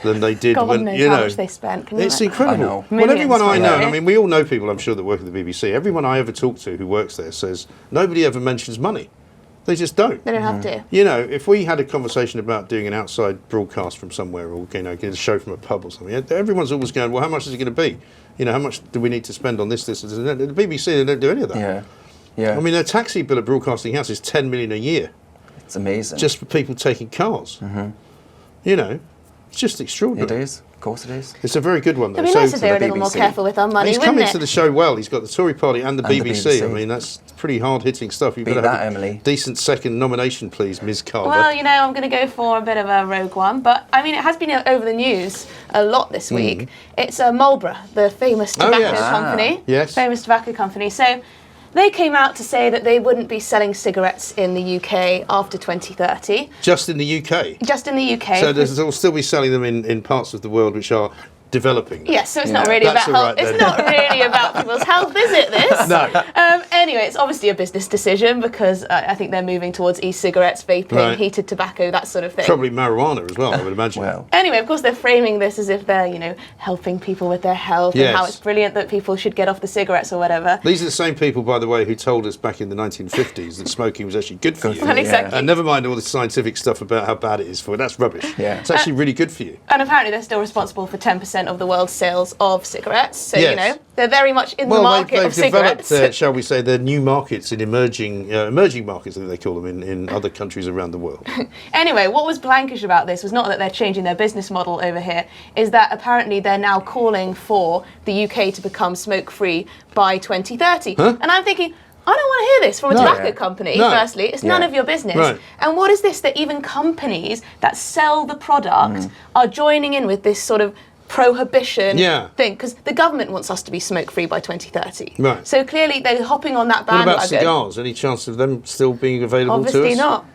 Speaker 1: than they did
Speaker 3: God
Speaker 1: when,
Speaker 3: knows
Speaker 1: you
Speaker 3: how
Speaker 1: know.
Speaker 3: much they spent. Can you
Speaker 1: It's
Speaker 3: imagine?
Speaker 1: incredible.
Speaker 2: I know.
Speaker 1: Well, everyone I
Speaker 3: Millions,
Speaker 1: know,
Speaker 3: yeah.
Speaker 1: I mean, we all know people, I'm sure, that work at the BBC. Everyone I ever talk to who works there says nobody ever mentions money. They just don't.
Speaker 3: They don't have to.
Speaker 1: You know, if we had a conversation about doing an outside broadcast from somewhere, or you know, get a show from a pub or something, everyone's always going, "Well, how much is it going to be? You know, how much do we need to spend on this?" And that? The BBC, they don't do any of that.
Speaker 2: Yeah.
Speaker 1: I mean, their taxi bill at Broadcasting House is 10 million a year,
Speaker 2: It's amazing.
Speaker 1: just for people taking cars. You know, it's just extraordinary.
Speaker 2: It is. Of course it is.
Speaker 1: It's a very good one, though.
Speaker 3: It'd be nice if they were a little more
Speaker 2: BBC.
Speaker 3: careful with our money,
Speaker 1: He's
Speaker 3: wouldn't
Speaker 1: come
Speaker 3: it?
Speaker 1: into the show well. He's got the Tory Party and the
Speaker 2: And the
Speaker 1: BBC. I
Speaker 2: BBC.
Speaker 1: mean, that's pretty hard-hitting stuff. You
Speaker 2: Beat
Speaker 1: better have
Speaker 2: that,
Speaker 1: a
Speaker 2: Emily.
Speaker 1: decent second nomination, please, Ms. Carver.
Speaker 3: Well, you know, I'm going to go for a bit of a rogue one, but I mean, it has been over the news a lot this week. It's Marlboro, the famous tobacco
Speaker 1: yes.
Speaker 3: company.
Speaker 1: Yes.
Speaker 3: Famous tobacco company. So they came out to say that they wouldn't be selling cigarettes in the UK after 2030.
Speaker 1: Just in the UK.
Speaker 3: Just in the UK.
Speaker 1: So they'll still be selling them in parts of the world which are developing.
Speaker 3: Yes, so it's not really
Speaker 1: That's
Speaker 3: about
Speaker 1: all
Speaker 3: health.
Speaker 1: right
Speaker 3: It's
Speaker 1: then.
Speaker 3: not really about people's health, is it? This.
Speaker 1: No.
Speaker 3: Anyway, it's obviously a business decision because I think they're moving towards e-cigarettes, vaping,
Speaker 1: Right.
Speaker 3: heated tobacco, that sort of thing.
Speaker 1: Probably marijuana as well, I would imagine.
Speaker 2: Well,
Speaker 3: Anyway, of course, they're framing this as if they're, you know, helping people with their health and how
Speaker 1: Yes.
Speaker 3: it's brilliant that people should get off the cigarettes or whatever.
Speaker 1: These are the same people, by the way, who told us back in the 1950s that smoking was actually good for you.
Speaker 3: Well, exactly.
Speaker 1: And never mind all the scientific stuff about how bad it is for you. That's rubbish.
Speaker 2: Yeah.
Speaker 1: It's actually really good for you.
Speaker 3: And apparently they're still responsible for 10% of the world's sales of cigarettes. So,
Speaker 1: Yes.
Speaker 3: you know, they're very much in the
Speaker 1: Well,
Speaker 3: market
Speaker 1: they've
Speaker 3: of
Speaker 1: developed,
Speaker 3: cigarettes.
Speaker 1: shall we say, their new markets in emerging markets, I think they call them, in other countries around the world.
Speaker 3: Anyway, what was blankish about this was not that they're changing their business model over here, is that apparently they're now calling for the UK to become smoke-free by 2030. And I'm thinking, I don't want to hear this from a
Speaker 1: No.
Speaker 3: tobacco company,
Speaker 1: No.
Speaker 3: firstly. It's none
Speaker 2: Yeah.
Speaker 3: of your business.
Speaker 1: Right.
Speaker 3: And what is this that even companies that sell the product are joining in with this sort of prohibition thing? Because the government wants us to be smoke-free by 2030.
Speaker 1: Right.
Speaker 3: So clearly they're hopping on that
Speaker 1: What
Speaker 3: bandwagon.
Speaker 1: about cigars? Any chance of them still being available to us?
Speaker 3: Obviously not.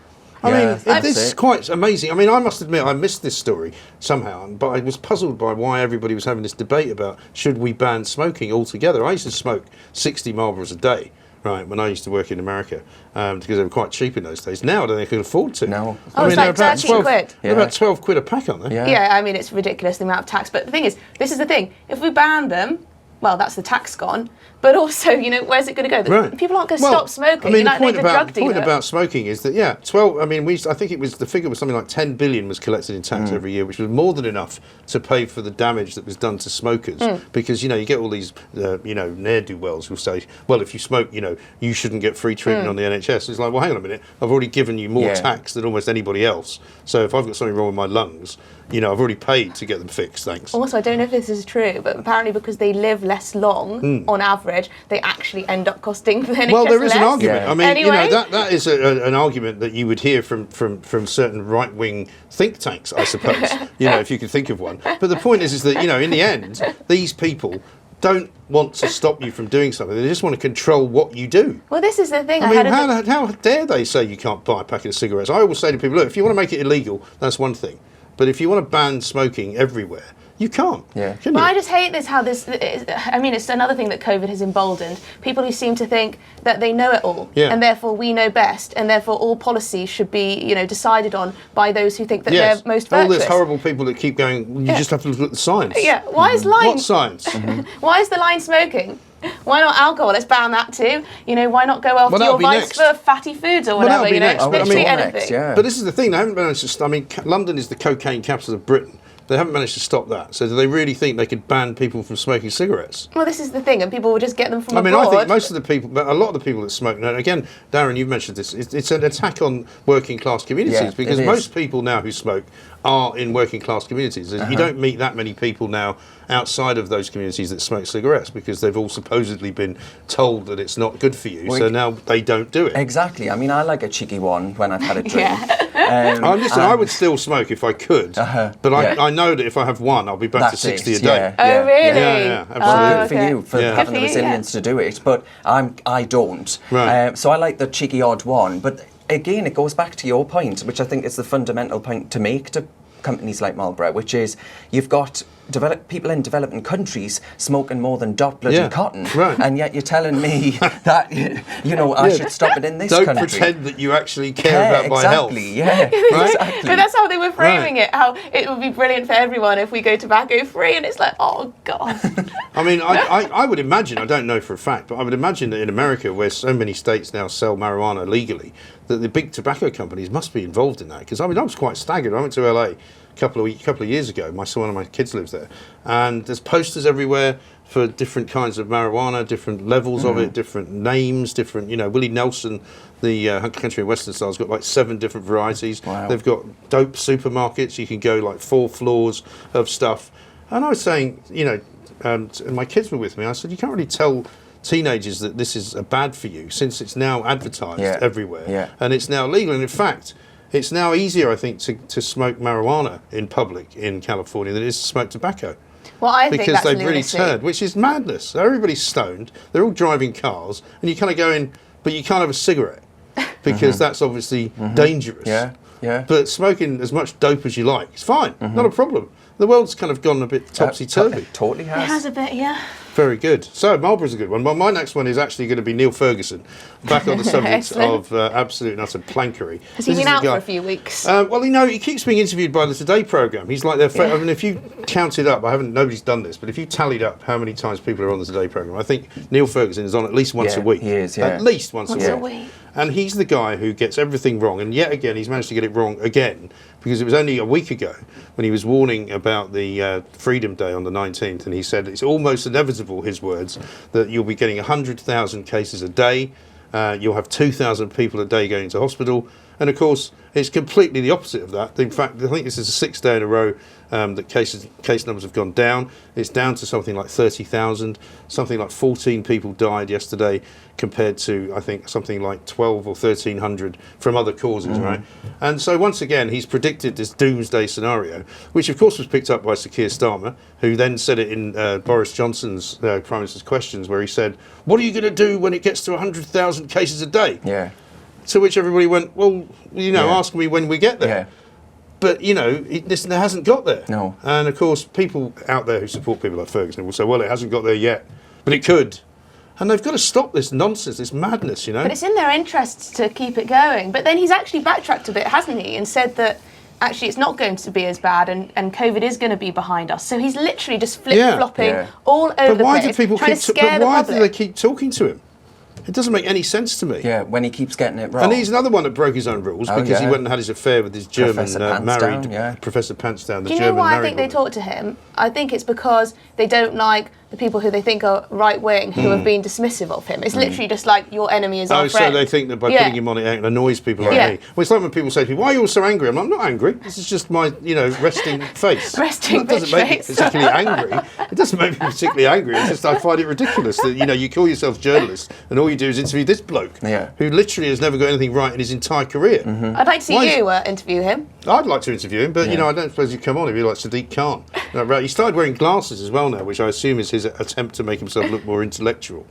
Speaker 1: I
Speaker 2: Yeah,
Speaker 1: mean,
Speaker 2: that's
Speaker 1: this is
Speaker 2: it.
Speaker 1: quite amazing. I mean, I must admit, I missed this story somehow, but I was puzzled by why everybody was having this debate about should we ban smoking altogether. I used to smoke 60 Marlboros a day, right, when I used to work in America, because they were quite cheap in those days. Now I don't think I can afford to.
Speaker 2: No.
Speaker 3: Oh, it's like 13 quid.
Speaker 1: They're about 12 quid a pack, aren't they?
Speaker 2: Yeah.
Speaker 3: I mean, it's ridiculous the amount of tax. But the thing is, this is the thing. If we ban them, well, that's the tax gone. But also, you know, where's it going to go?
Speaker 1: Right.
Speaker 3: People aren't going to stop smoking.
Speaker 1: I mean,
Speaker 3: You're not going to drug
Speaker 1: the point
Speaker 3: dealer.
Speaker 1: about smoking is that, yeah, 12, I mean, I think the figure was something like 10 billion was collected in tax every year, which was more than enough to pay for the damage that was done to smokers. Because, you know, you get all these, you know, ne'er-do-wells who say, well, if you smoke, you know, you shouldn't get free treatment on the NHS. It's like, well, hang on a minute, I've already given you more tax than almost anybody else. So if I've got something wrong with my lungs, you know, I've already paid to get them fixed, thanks.
Speaker 3: Also, I don't know if this is true, but apparently because they live less long, on average, they actually end up costing the NHS
Speaker 1: Well, there is
Speaker 3: less.
Speaker 1: an argument.
Speaker 2: Yeah.
Speaker 1: I mean,
Speaker 3: Anyway.
Speaker 1: you know, that is an argument that you would hear from certain right-wing think tanks, I suppose. You know, if you could think of one. But the point is that, you know, in the end, these people don't want to stop you from doing something. They just want to control what you do.
Speaker 3: Well, this is the thing.
Speaker 1: I mean, how dare they say you can't buy a packet of cigarettes? I always say to people, look, if you want to make it illegal, that's one thing. But if you want to ban smoking everywhere, you can't.
Speaker 2: Yeah.
Speaker 1: Can
Speaker 3: Well,
Speaker 1: you?
Speaker 3: I just hate this. How this? I mean, it's another thing that COVID has emboldened people who seem to think that they know it all,
Speaker 1: Yeah.
Speaker 3: and therefore we know best, and therefore all policy should be, you know, decided on by those who think that
Speaker 1: Yes.
Speaker 3: they're most
Speaker 1: all
Speaker 3: virtuous.
Speaker 1: these horrible people that keep going, you just have to look at the science.
Speaker 3: Yeah. Why is line?
Speaker 1: What science?
Speaker 3: Why is the line smoking? Why not alcohol? Let's ban that too. You know, why not go after
Speaker 1: Well, that'll
Speaker 3: your
Speaker 1: be
Speaker 3: vice
Speaker 1: next.
Speaker 3: for fatty foods or
Speaker 1: Well, that'll
Speaker 3: whatever?
Speaker 1: be
Speaker 3: You know,
Speaker 1: next.
Speaker 3: it's
Speaker 1: But I
Speaker 3: literally
Speaker 1: mean-
Speaker 3: anything.
Speaker 2: Yeah.
Speaker 1: But this is the thing, they haven't managed to, I mean, London is the cocaine capital of Britain. They haven't managed to stop that. So do they really think they could ban people from smoking cigarettes?
Speaker 3: Well, this is the thing, and people will just get them from
Speaker 1: I mean,
Speaker 3: abroad.
Speaker 1: I think most of the people, but a lot of the people that smoke, now again, Darren, you've mentioned this, it's an attack on working class communities
Speaker 2: Yeah,
Speaker 1: because
Speaker 2: it is.
Speaker 1: most people now who smoke are in working class communities. You don't meet that many people now outside of those communities that smoke cigarettes because they've all supposedly been told that it's not good for you.
Speaker 2: Well,
Speaker 1: So now they don't do it.
Speaker 2: Exactly. I mean, I like a cheeky one when I've had a drink.
Speaker 1: Listen, I would still smoke if I could, but
Speaker 2: yeah.
Speaker 1: I know that if I have one, I'll be back to
Speaker 2: That's
Speaker 1: 60
Speaker 2: it,
Speaker 1: a day.
Speaker 2: yeah.
Speaker 3: Oh, really?
Speaker 1: Yeah, absolutely.
Speaker 3: Oh,
Speaker 2: Good for
Speaker 3: okay.
Speaker 2: you for
Speaker 1: Yeah.
Speaker 2: having
Speaker 3: Good
Speaker 2: the
Speaker 3: for you,
Speaker 2: resilience to do it, but I don't.
Speaker 1: Right.
Speaker 2: So I like the cheeky odd one, but again, it goes back to your point, which I think is the fundamental point to make to companies like Marlboro, which is you've got people in developing countries smoking more than bloody
Speaker 1: Yeah,
Speaker 2: cotton,
Speaker 1: right.
Speaker 2: and yet you're telling me that you know I should stop it in this
Speaker 1: Don't
Speaker 2: country.
Speaker 1: pretend that you actually care about my health.
Speaker 2: exactly, yeah,
Speaker 1: Right?
Speaker 2: exactly.
Speaker 3: But that's how they were framing
Speaker 1: Right.
Speaker 3: it. How it would be brilliant for everyone if we go tobacco free, and it's like, oh god.
Speaker 1: I mean, I would imagine, I don't know for a fact, but I would imagine that in America, where so many states now sell marijuana legally, that the big tobacco companies must be involved in that. Because I mean, I was quite staggered. I went to LA a couple of years ago. One of my kids lives there, and there's posters everywhere for different kinds of marijuana, different levels of it, different names, different. You know, Willie Nelson, the country and western style's got like 7 different varieties.
Speaker 2: Wow.
Speaker 1: They've got dope supermarkets. You can go like 4 floors of stuff. And I was saying, you know, and my kids were with me. I said, you can't really tell teenagers that this is bad for you since it's now advertised
Speaker 2: Yeah.
Speaker 1: everywhere
Speaker 2: Yeah.
Speaker 1: and it's now legal. And in fact, it's now easier, I think, to smoke marijuana in public in California than it is to smoke tobacco.
Speaker 3: Well, I think
Speaker 1: Because
Speaker 3: that's
Speaker 1: they've really
Speaker 3: lunacy.
Speaker 1: turned, which is madness. Everybody's stoned. They're all driving cars, and you kind of go in, but you can't have a cigarette because that's obviously dangerous.
Speaker 2: Yeah, yeah.
Speaker 1: But smoking as much dope as you like, it's fine, not a problem. The world's kind of gone a bit topsy-turvy.
Speaker 2: Totally
Speaker 3: It has
Speaker 2: has.
Speaker 3: a bit, yeah.
Speaker 1: Very good. So Marlborough's a good one. Well, my next one is actually going to be Neil Ferguson, back on the subject
Speaker 3: Excellent.
Speaker 1: of absolute and utter plankery.
Speaker 3: Has he
Speaker 1: This
Speaker 3: been
Speaker 1: is the
Speaker 3: out for
Speaker 1: guy-
Speaker 3: a few weeks?
Speaker 1: well, you know, he keeps being interviewed by the Today programme. He's like their I mean, if you counted up, nobody's done this, but if you tallied up how many times people are on the Today programme, I think Neil Ferguson is on at least once
Speaker 2: Yeah,
Speaker 1: a week.
Speaker 2: he is, yeah.
Speaker 1: At least once
Speaker 3: Once
Speaker 1: a
Speaker 3: a
Speaker 1: week.
Speaker 3: week.
Speaker 1: And he's the guy who gets everything wrong. And yet again, he's managed to get it wrong again, because it was only a week ago when he was warning about the Freedom Day on the 19th. And he said it's almost inevitable, his words, that you'll be getting 100,000 cases a day. You'll have 2,000 people a day going to hospital. And of course, it's completely the opposite of that. In fact, I think this is the 6th day in a row that case numbers have gone down. It's down to something like 30,000. Something like 14 people died yesterday, compared to, I think, something like 12 or 1,300 from other causes, right? And so once again, he's predicted this doomsday scenario, which of course was picked up by Sir Keir Starmer, who then said it in Boris Johnson's Prime Minister's questions, where he said, what are you going to do when it gets to 100,000 cases a day?
Speaker 2: Yeah.
Speaker 1: To which everybody went, well,
Speaker 2: Yeah.
Speaker 1: ask me when we get there.
Speaker 2: Yeah.
Speaker 1: But, it hasn't got there.
Speaker 2: No.
Speaker 1: And, of course, people out there who support people like Ferguson will say, well, it hasn't got there yet. But it could. And they've got to stop this nonsense, this madness,
Speaker 3: But it's in their interests to keep it going. But then he's actually backtracked a bit, hasn't he? And said that actually it's not going to be as bad and COVID is going to be behind us. So he's literally just flip-flopping all over
Speaker 1: But
Speaker 3: the
Speaker 1: why
Speaker 3: place,
Speaker 1: do people
Speaker 3: trying to scare the
Speaker 1: why
Speaker 3: public.
Speaker 1: do they keep talking to him? It doesn't make any sense to me.
Speaker 2: Yeah, when he keeps getting it wrong.
Speaker 1: And he's another one that broke his own rules because he
Speaker 2: yeah.
Speaker 1: went and had his affair with his German
Speaker 2: Professor Pantsdown,
Speaker 1: married
Speaker 2: yeah.
Speaker 1: Professor Pantsdown, the
Speaker 3: Do you
Speaker 1: German
Speaker 3: know why I
Speaker 1: married
Speaker 3: think they
Speaker 1: woman.
Speaker 3: talk to him? I think it's because they don't like the people who they think are right-wing who have been dismissive of him. It's literally just like, your enemy is our friend.
Speaker 1: So they think that by putting him on it annoys people like me. Well, it's like when people say to me, why are you all so angry? I'm like, I'm not angry. This is just my, resting face.
Speaker 3: Resting
Speaker 1: That doesn't
Speaker 3: bitch
Speaker 1: make me
Speaker 3: face.
Speaker 1: particularly angry. It doesn't make me particularly angry. It's just I find it ridiculous that, you call yourself journalist and all you do is interview this bloke who literally has never got anything right in his entire career.
Speaker 3: I'd like to see you interview him.
Speaker 1: I'd like to interview him, but I don't suppose he'd come on if he like Sadiq Khan. No, right. He started wearing glasses as well now, which I assume is his attempt to make himself look more intellectual.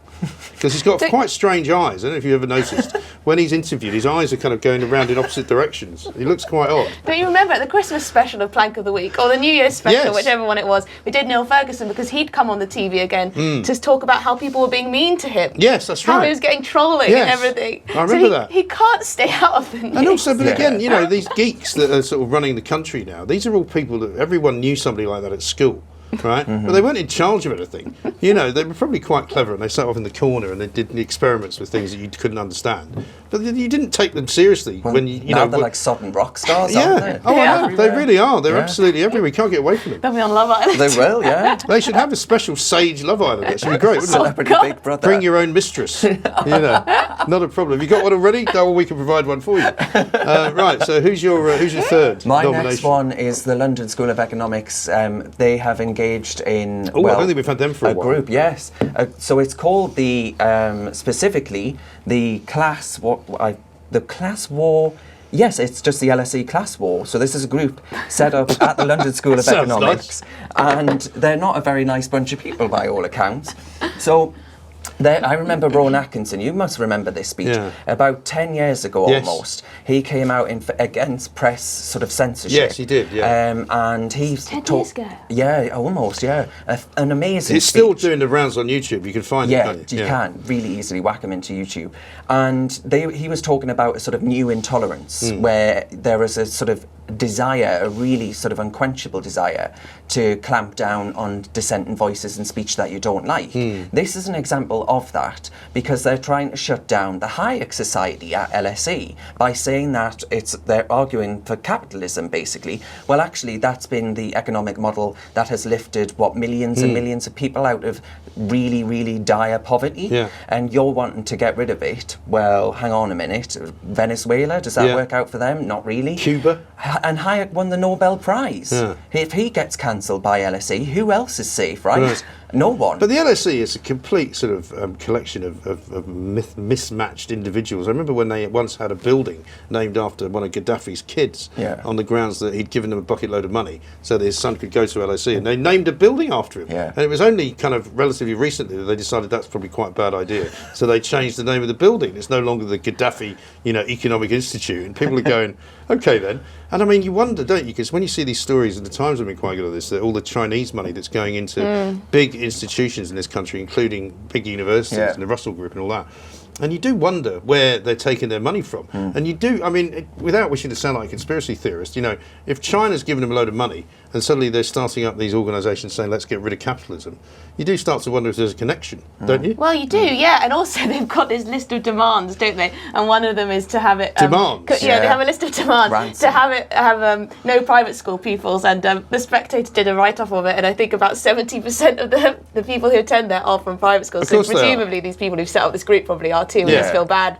Speaker 1: Because he's got quite strange eyes. I don't know if you ever noticed. When he's interviewed, his eyes are kind of going around in opposite directions. He looks quite odd.
Speaker 3: Don't you remember at the Christmas special of Plank of the Week, or the New Year's special,
Speaker 1: Yes.
Speaker 3: whichever one it was, we did Neil Ferguson because he'd come on the TV again to talk about how people were being mean to him.
Speaker 1: Yes, that's right.
Speaker 3: How he was getting trolling
Speaker 1: Yes.
Speaker 3: and everything.
Speaker 1: I remember that.
Speaker 3: He can't stay out of the news.
Speaker 1: And also, but again, these geeks that are sort of running the country now, these are all people that everyone knew somebody like that at school. Right, but they weren't in charge of anything. They were probably quite clever, and they sat off in the corner and they did the experiments with things that you couldn't understand. But you didn't take them seriously when
Speaker 2: now they're like sodden rock stars, aren't they?
Speaker 1: Oh, I know. They really are. They're
Speaker 2: Yeah.
Speaker 1: absolutely everywhere. You can't get away from them.
Speaker 3: They'll be on Love Island.
Speaker 2: They will, yeah.
Speaker 1: They should have a special Sage Love Island. That should be great, wouldn't it?
Speaker 2: Celebrity Big Brother.
Speaker 1: Bring your own mistress. Not a problem. You got one already? No, well, we can provide one for you. Right. So who's your third
Speaker 2: My
Speaker 1: nomination?
Speaker 2: next one is the London School of Economics. They have engaged in
Speaker 1: I don't think we've had them for a while.
Speaker 2: group. Yes. So it's called the specifically the class war. Yes, it's just the LSE class war. So this is a group set up at the London School of
Speaker 1: Sounds
Speaker 2: Economics, and they're not a very nice bunch of people by all accounts. So. I remember Rowan Atkinson, you must remember this speech, about 10 years ago almost. He came out against press sort of censorship.
Speaker 1: Yes, he did,
Speaker 2: and he
Speaker 3: 10 years ago?
Speaker 2: Yeah, almost, yeah. An amazing
Speaker 1: It's
Speaker 2: speech.
Speaker 1: still doing the rounds on YouTube. You can find it, can't you?
Speaker 2: You can really easily whack him into YouTube. And he was talking about a sort of new intolerance where there is a sort of desire, a really sort of unquenchable desire to clamp down on dissenting voices and speech that you don't like. This is an example of that because they're trying to shut down the Hayek Society at LSE by saying that they're arguing for capitalism basically. Well, actually, that's been the economic model that has lifted millions and millions of people out of really, really dire poverty.
Speaker 1: Yeah.
Speaker 2: And you're wanting to get rid of it. Well, hang on a minute. Venezuela, does that work out for them? Not really.
Speaker 1: Cuba?
Speaker 2: And Hayek won the Nobel Prize.
Speaker 1: Yeah.
Speaker 2: If he gets cancelled by LSE, who else is safe, right? No one.
Speaker 1: But the LSE is a complete sort of collection of mismatched individuals. I remember when they once had a building named after one of Gaddafi's kids on the grounds that he'd given them a bucket load of money so that his son could go to LSE, and they named a building after him.
Speaker 2: Yeah.
Speaker 1: And it was only kind of relatively recently that they decided that's probably quite a bad idea. So they changed the name of the building. It's no longer the Gaddafi, Economic Institute. And people are going, okay then. And I mean, you wonder, don't you? Because when you see these stories, and the Times have been quite good at this, that all the Chinese money that's going into big institutions in this country, including big universities and the Russell Group and all that. And you do wonder where they're taking their money from. And you do, I mean, without wishing to sound like a conspiracy theorist, if China's given them a load of money and suddenly they're starting up these organisations saying, let's get rid of capitalism, you do start to wonder if there's a connection, don't you?
Speaker 3: Well, you do, yeah. And also they've got this list of demands, don't they? And one of them is to have it...
Speaker 1: Demands?
Speaker 3: They have a list of demands to have no private school pupils. And The Spectator did a write-off of it, and I think about 70% of the people who attend there are from private schools. So presumably these people who've set up this group probably are too, and just feel bad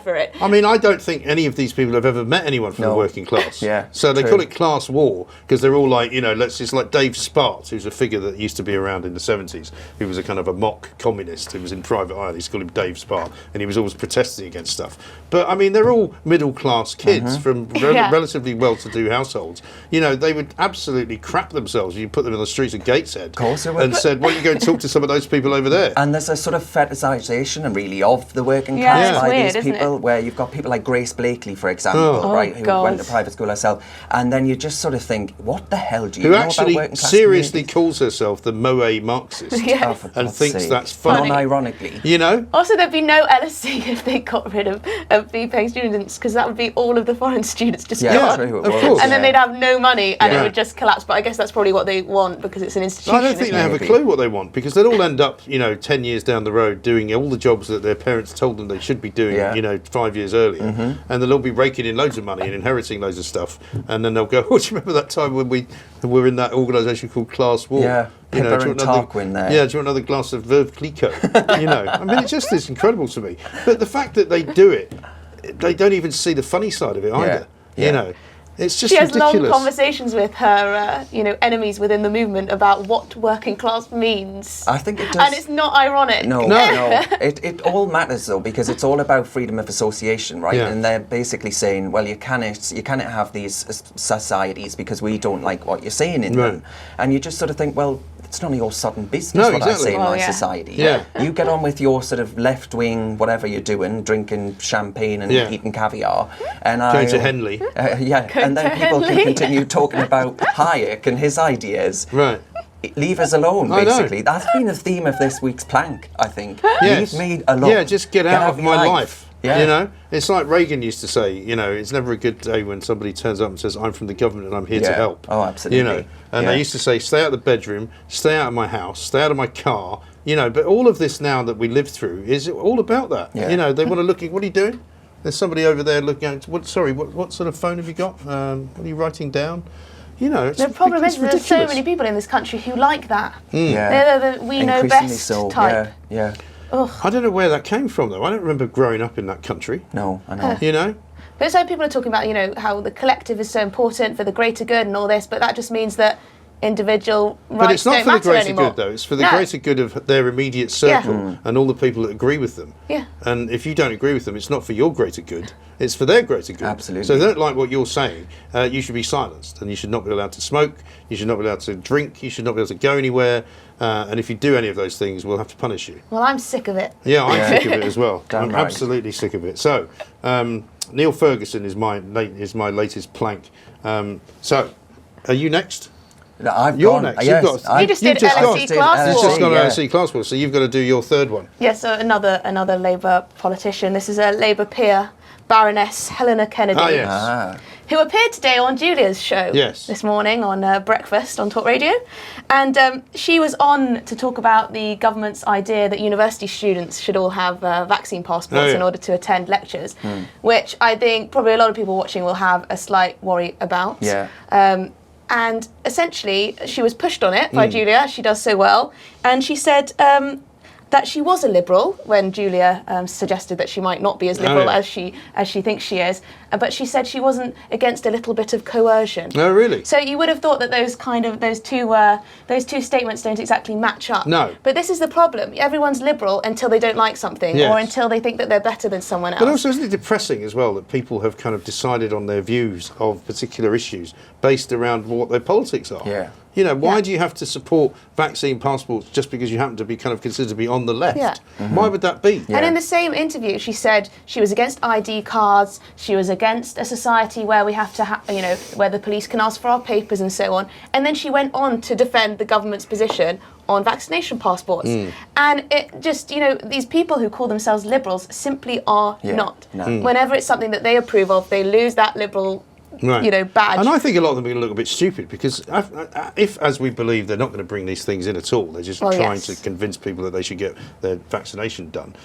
Speaker 3: for it.
Speaker 1: I mean, I don't think any of these people have ever met anyone from the working class.
Speaker 2: Yeah,
Speaker 1: So they call it class war because they're all like, like, it's like Dave Spart, who's a figure that used to be around in the 70s, who was a kind of a mock communist who was in Private Eye. They used to call him Dave Spart, and he was always protesting against stuff. But I mean, they're all middle-class kids from relatively well-to-do households. They would absolutely crap themselves. You put them in the streets of Gateshead and said, "Why don't you go and talk to some of those people over there?"
Speaker 2: And there's a sort of fetishisation, really, of the working class by
Speaker 3: weird,
Speaker 2: these people, where you've got people like Grace Blakely, for example, right, who went to private school herself, and then you just sort of think, what the hell do you know about working class
Speaker 1: Who actually seriously calls herself the Moe Marxist and thinks that's funny.
Speaker 2: Non-ironically.
Speaker 3: Also, there'd be no LSE if they got rid of fee-paying students, because that would be all of the foreign students just gone.
Speaker 2: True,
Speaker 1: of course.
Speaker 3: And then they'd have no money and it would just collapse. But I guess that's probably what they want, because it's an institution.
Speaker 1: I don't think they have a clue what they want, because they'll all end up, 10 years down the road doing all the jobs that their parents told them they should be doing, 5 years earlier. And they'll all be raking in loads of money and inheriting loads of stuff. And then they'll go, oh, do you remember that time when we were in that organisation called Class War?
Speaker 2: Yeah. Pepper and Tarquin there.
Speaker 1: Yeah, do you want another glass of Veuve Clicquot? I mean, it just is incredible to me. But the fact that they do it, they don't even see the funny side of it either. It's just ridiculous.
Speaker 3: She has long conversations with her, enemies within the movement about what working class means.
Speaker 2: I think it does.
Speaker 3: And it's not ironic.
Speaker 2: No. It all matters though, because it's all about freedom of association, right? And they're basically saying, well, you cannot have these societies because we don't like what you're saying in them. And you just sort of think, well, it's none of your sudden business what I say in my society. You get on with your sort of left-wing, whatever you're doing, drinking champagne and eating caviar. And
Speaker 1: going to Henley.
Speaker 2: And then people can continue talking about Hayek and his ideas.
Speaker 1: Right.
Speaker 2: Leave us alone, basically. That's been the theme of this week's plank, I think. Leave me alone.
Speaker 1: Yeah, just get out of my life.
Speaker 2: Yeah.
Speaker 1: It's like Reagan used to say, it's never a good day when somebody turns up and says, I'm from the government and I'm here to help.
Speaker 2: Oh, absolutely.
Speaker 1: And they used to say, stay out of the bedroom, stay out of my house, stay out of my car. But all of this now that we live through is all about that. They want to look at, what are you doing? There's somebody over there looking at, what sort of phone have you got? What are you writing down? It's
Speaker 3: the problem is
Speaker 1: ridiculous.
Speaker 3: there's so many people in this country who like that. They're the we know best type.
Speaker 2: Yeah.
Speaker 1: I don't know where that came from, though. I don't remember growing up in that country.
Speaker 2: No, I know.
Speaker 3: But so people are talking about, how the collective is so important for the greater good and all this, but that just means that individual rights don't matter anymore.
Speaker 1: But it's not for the greater good, though. It's for the greater good of their immediate circle and all the people that agree with them.
Speaker 3: Yeah.
Speaker 1: And if you don't agree with them, it's not for your greater good. It's for their greater good.
Speaker 2: Absolutely.
Speaker 1: So if they don't like what you're saying, you should be silenced, and you should not be allowed to smoke. You should not be allowed to drink. You should not be able to go anywhere. And if you do any of those things, we'll have to punish you.
Speaker 3: Well, I'm sick of it.
Speaker 1: Yeah, I'm sick of it as well. I'm
Speaker 2: right.
Speaker 1: absolutely sick of it. So, Neil Ferguson is my latest plank. So, are you next? You're next.
Speaker 3: You just did LSE class war.
Speaker 1: You've just gone LSE class war, so you've got to do your third one.
Speaker 3: Yeah, so another Labour politician. This is a Labour peer, Baroness Helena Kennedy, who appeared today on Julia's show this morning on Breakfast on Talk Radio. And she was on to talk about the government's idea that university students should all have vaccine passports in order to attend lectures, which I think probably a lot of people watching will have a slight worry about. And essentially, she was pushed on it by Julia. She does so well. And she said that she was a liberal when Julia suggested that she might not be as liberal as she thinks she is. But she said she wasn't against a little bit of coercion.
Speaker 1: Oh, really?
Speaker 3: So you would have thought that those two statements don't exactly match up.
Speaker 1: No.
Speaker 3: But this is the problem. Everyone's liberal until they don't like something or until they think that they're better than someone else.
Speaker 1: But also, isn't it depressing as well that people have kind of decided on their views of particular issues based around what their politics are?
Speaker 2: Yeah.
Speaker 1: Why do you have to support vaccine passports just because you happen to be kind of considered to be on the left?
Speaker 3: Yeah.
Speaker 1: Why would that be?
Speaker 3: And in the same interview, she said she was against ID cards. She was against a society where we have to, where the police can ask for our papers and so on. And then she went on to defend the government's position on vaccination passports. And it just, these people who call themselves liberals simply are not. No. Whenever it's something that they approve of, they lose that liberal badge.
Speaker 1: And I think a lot of them are a little bit stupid because if, as we believe, they're not going to bring these things in at all, they're just trying to convince people that they should get their vaccination done.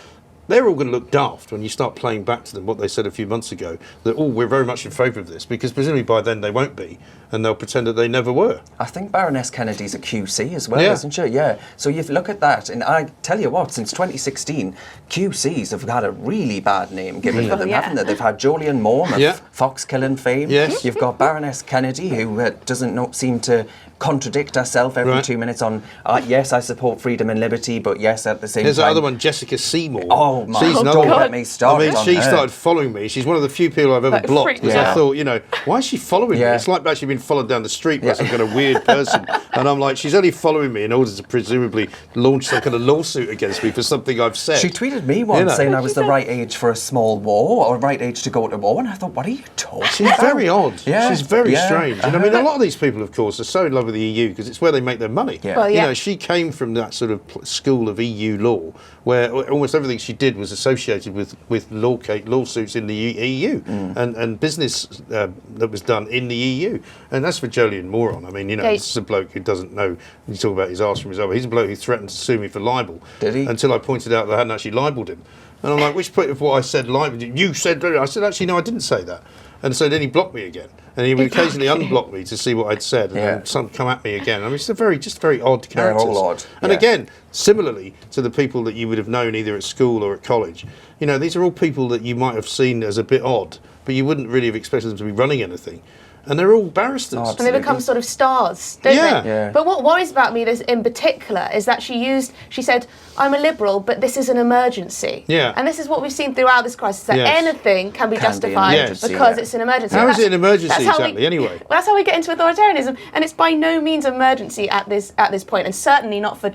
Speaker 1: they're all going to look daft when you start playing back to them what they said a few months ago, that, oh, we're very much in favour of this, because presumably by then they won't be, and they'll pretend that they never were.
Speaker 2: I think Baroness Kennedy's a QC as well,
Speaker 1: Yeah.
Speaker 2: isn't she? Yeah. So you look at that, and I tell you what, since 2016, QCs have had a really bad name given to them,
Speaker 3: Yeah.
Speaker 2: haven't they? They've had Jolyon Moore of
Speaker 1: Yeah.
Speaker 2: Fox killing fame.
Speaker 1: Yes.
Speaker 2: You've got Baroness Kennedy, who doesn't seem to contradict herself every
Speaker 1: Right.
Speaker 2: 2 minutes on, yes, I support freedom and liberty, but yes, at the same
Speaker 1: There's
Speaker 2: time...
Speaker 1: that other one, Jessica Seymour.
Speaker 2: Oh, my
Speaker 1: She's another
Speaker 2: God,
Speaker 1: one.
Speaker 2: let me start
Speaker 1: I mean,
Speaker 2: on
Speaker 1: she
Speaker 2: her.
Speaker 1: started following me. She's one of the few people I've ever
Speaker 3: Like,
Speaker 1: blocked,
Speaker 3: freaked
Speaker 1: because
Speaker 2: out.
Speaker 1: I thought, you know, why is she following me?
Speaker 2: Yeah.
Speaker 1: It's like actually being followed down the street by
Speaker 2: Yeah.
Speaker 1: some kind of weird person. And I'm like, she's only following me in order to presumably launch some kind of lawsuit against me for something I've said.
Speaker 2: She tweeted me once saying I was the
Speaker 3: say?
Speaker 2: right age for a small war, or right age to go to war, and I thought, what are you talking
Speaker 1: She's
Speaker 2: about?
Speaker 1: very odd.
Speaker 2: Yeah.
Speaker 1: She's very
Speaker 2: Yeah.
Speaker 1: strange. And I mean, a lot of these people, of course, are so in love with the EU because it's where they make their money.
Speaker 2: Yeah.
Speaker 3: Well,
Speaker 1: You
Speaker 3: yeah.
Speaker 1: know, she came from that sort of school of EU law where almost everything she did was associated with lawsuits in the EU and business that was done in the EU. And that's for Jolyon Moore on. I mean, you know,
Speaker 3: Yeah.
Speaker 1: this is a bloke who doesn't know. You talk about his arse from his elbow. He's a bloke who threatened to sue me for libel.
Speaker 2: Did he?
Speaker 1: Until I pointed out that I hadn't actually libelled him. And I'm like, which point of what I said libelled you? You said, I said, actually, no, I didn't say that. And so then he blocked me again. And he would occasionally unblock me to see what I'd said and then some come at me again. I mean, it's just very odd
Speaker 2: They're
Speaker 1: characters.
Speaker 2: all odd,
Speaker 1: And
Speaker 2: yeah.
Speaker 1: again, similarly to the people that you would have known either at school or at college, you know, these are all people that you might have seen as a bit odd, but you wouldn't really have expected them to be running anything. And they're all barristers.
Speaker 2: Oh,
Speaker 3: And they become sort of stars, don't
Speaker 1: Yeah.
Speaker 3: they?
Speaker 2: Yeah.
Speaker 3: But what worries about me this in particular is that she said, I'm a liberal, but this is an emergency.
Speaker 1: Yeah.
Speaker 3: And this is what we've seen throughout this crisis, that
Speaker 1: Yes.
Speaker 3: anything can be
Speaker 2: Can be an
Speaker 3: justified
Speaker 1: emergency,
Speaker 3: because
Speaker 2: yeah.
Speaker 3: it's an emergency.
Speaker 1: How
Speaker 3: And
Speaker 1: is it an emergency
Speaker 3: that's how
Speaker 1: exactly, anyway?
Speaker 3: That's how we get into authoritarianism, and it's by no means emergency at this point, and certainly not for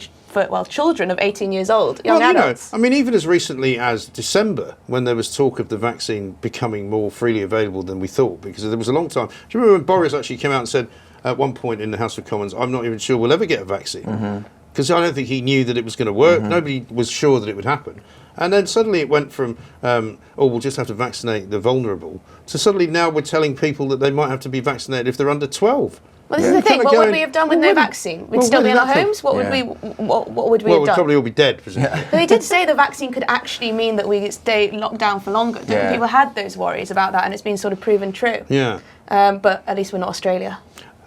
Speaker 3: children of 18 years old, young
Speaker 1: Well, you know,
Speaker 3: adults.
Speaker 1: I mean, even as recently as December, when there was talk of the vaccine becoming more freely available than we thought, because there was a long time. Do you remember when Boris actually came out and said at one point in the House of Commons, I'm not even sure we'll ever get a vaccine? Because I don't think he knew that it was going to work. Nobody was sure that it would happen. And then suddenly it went from, we'll just have to vaccinate the vulnerable, to suddenly now we're telling people that they might have to be vaccinated if they're under 12.
Speaker 3: Well, this is the thing.
Speaker 1: Kinda
Speaker 3: What would
Speaker 1: going,
Speaker 3: we have done with
Speaker 1: well,
Speaker 3: no
Speaker 1: when-
Speaker 3: vaccine? We'd
Speaker 1: well,
Speaker 3: still be
Speaker 1: when
Speaker 3: in our
Speaker 1: did that
Speaker 3: homes. What would
Speaker 2: Yeah.
Speaker 3: what would we
Speaker 1: Well,
Speaker 3: have
Speaker 1: we'd
Speaker 3: done?
Speaker 1: probably all be dead, presumably.
Speaker 3: But they did say the vaccine could actually mean that we stay locked down for longer.
Speaker 2: Yeah.
Speaker 3: People had those worries about that, and it's been sort of proven true.
Speaker 1: Yeah.
Speaker 3: But at least we're not Australia.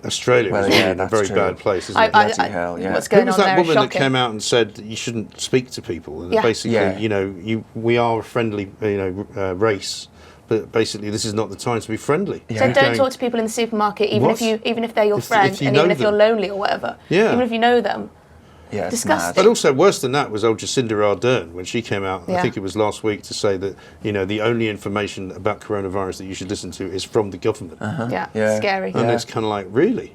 Speaker 1: Australia
Speaker 2: Well,
Speaker 1: was
Speaker 2: yeah,
Speaker 1: really in a
Speaker 2: that's
Speaker 1: very
Speaker 2: true.
Speaker 1: bad place, isn't
Speaker 3: I,
Speaker 1: it?
Speaker 3: I,
Speaker 2: Bloody hell, yeah.
Speaker 3: What's
Speaker 1: Who
Speaker 3: going
Speaker 1: was
Speaker 3: on
Speaker 1: that
Speaker 3: there is
Speaker 1: woman that
Speaker 3: shocking.
Speaker 1: came out and said that you shouldn't speak to people? And that
Speaker 3: Yeah.
Speaker 1: basically,
Speaker 2: Yeah.
Speaker 1: you know, we are a friendly, race, but basically this is not the time to be friendly.
Speaker 3: So
Speaker 1: You're
Speaker 3: don't
Speaker 1: going-
Speaker 3: talk to people in the supermarket, even
Speaker 1: What?
Speaker 3: if they're your
Speaker 1: If
Speaker 3: friend,
Speaker 1: you
Speaker 3: and
Speaker 1: know
Speaker 3: even if you're
Speaker 1: them.
Speaker 3: lonely or whatever.
Speaker 1: Yeah.
Speaker 3: Even if you know them.
Speaker 2: Yeah, it's
Speaker 3: Disgusting.
Speaker 2: mad.
Speaker 1: But also worse than that was old Jacinda Ardern when she came out, I
Speaker 3: Yeah.
Speaker 1: think it was last week, to say that, you know, the only information about coronavirus that you should listen to is from the government.
Speaker 3: Yeah,
Speaker 2: Yeah.
Speaker 3: scary.
Speaker 1: And
Speaker 2: Yeah.
Speaker 1: it's kind of like, really?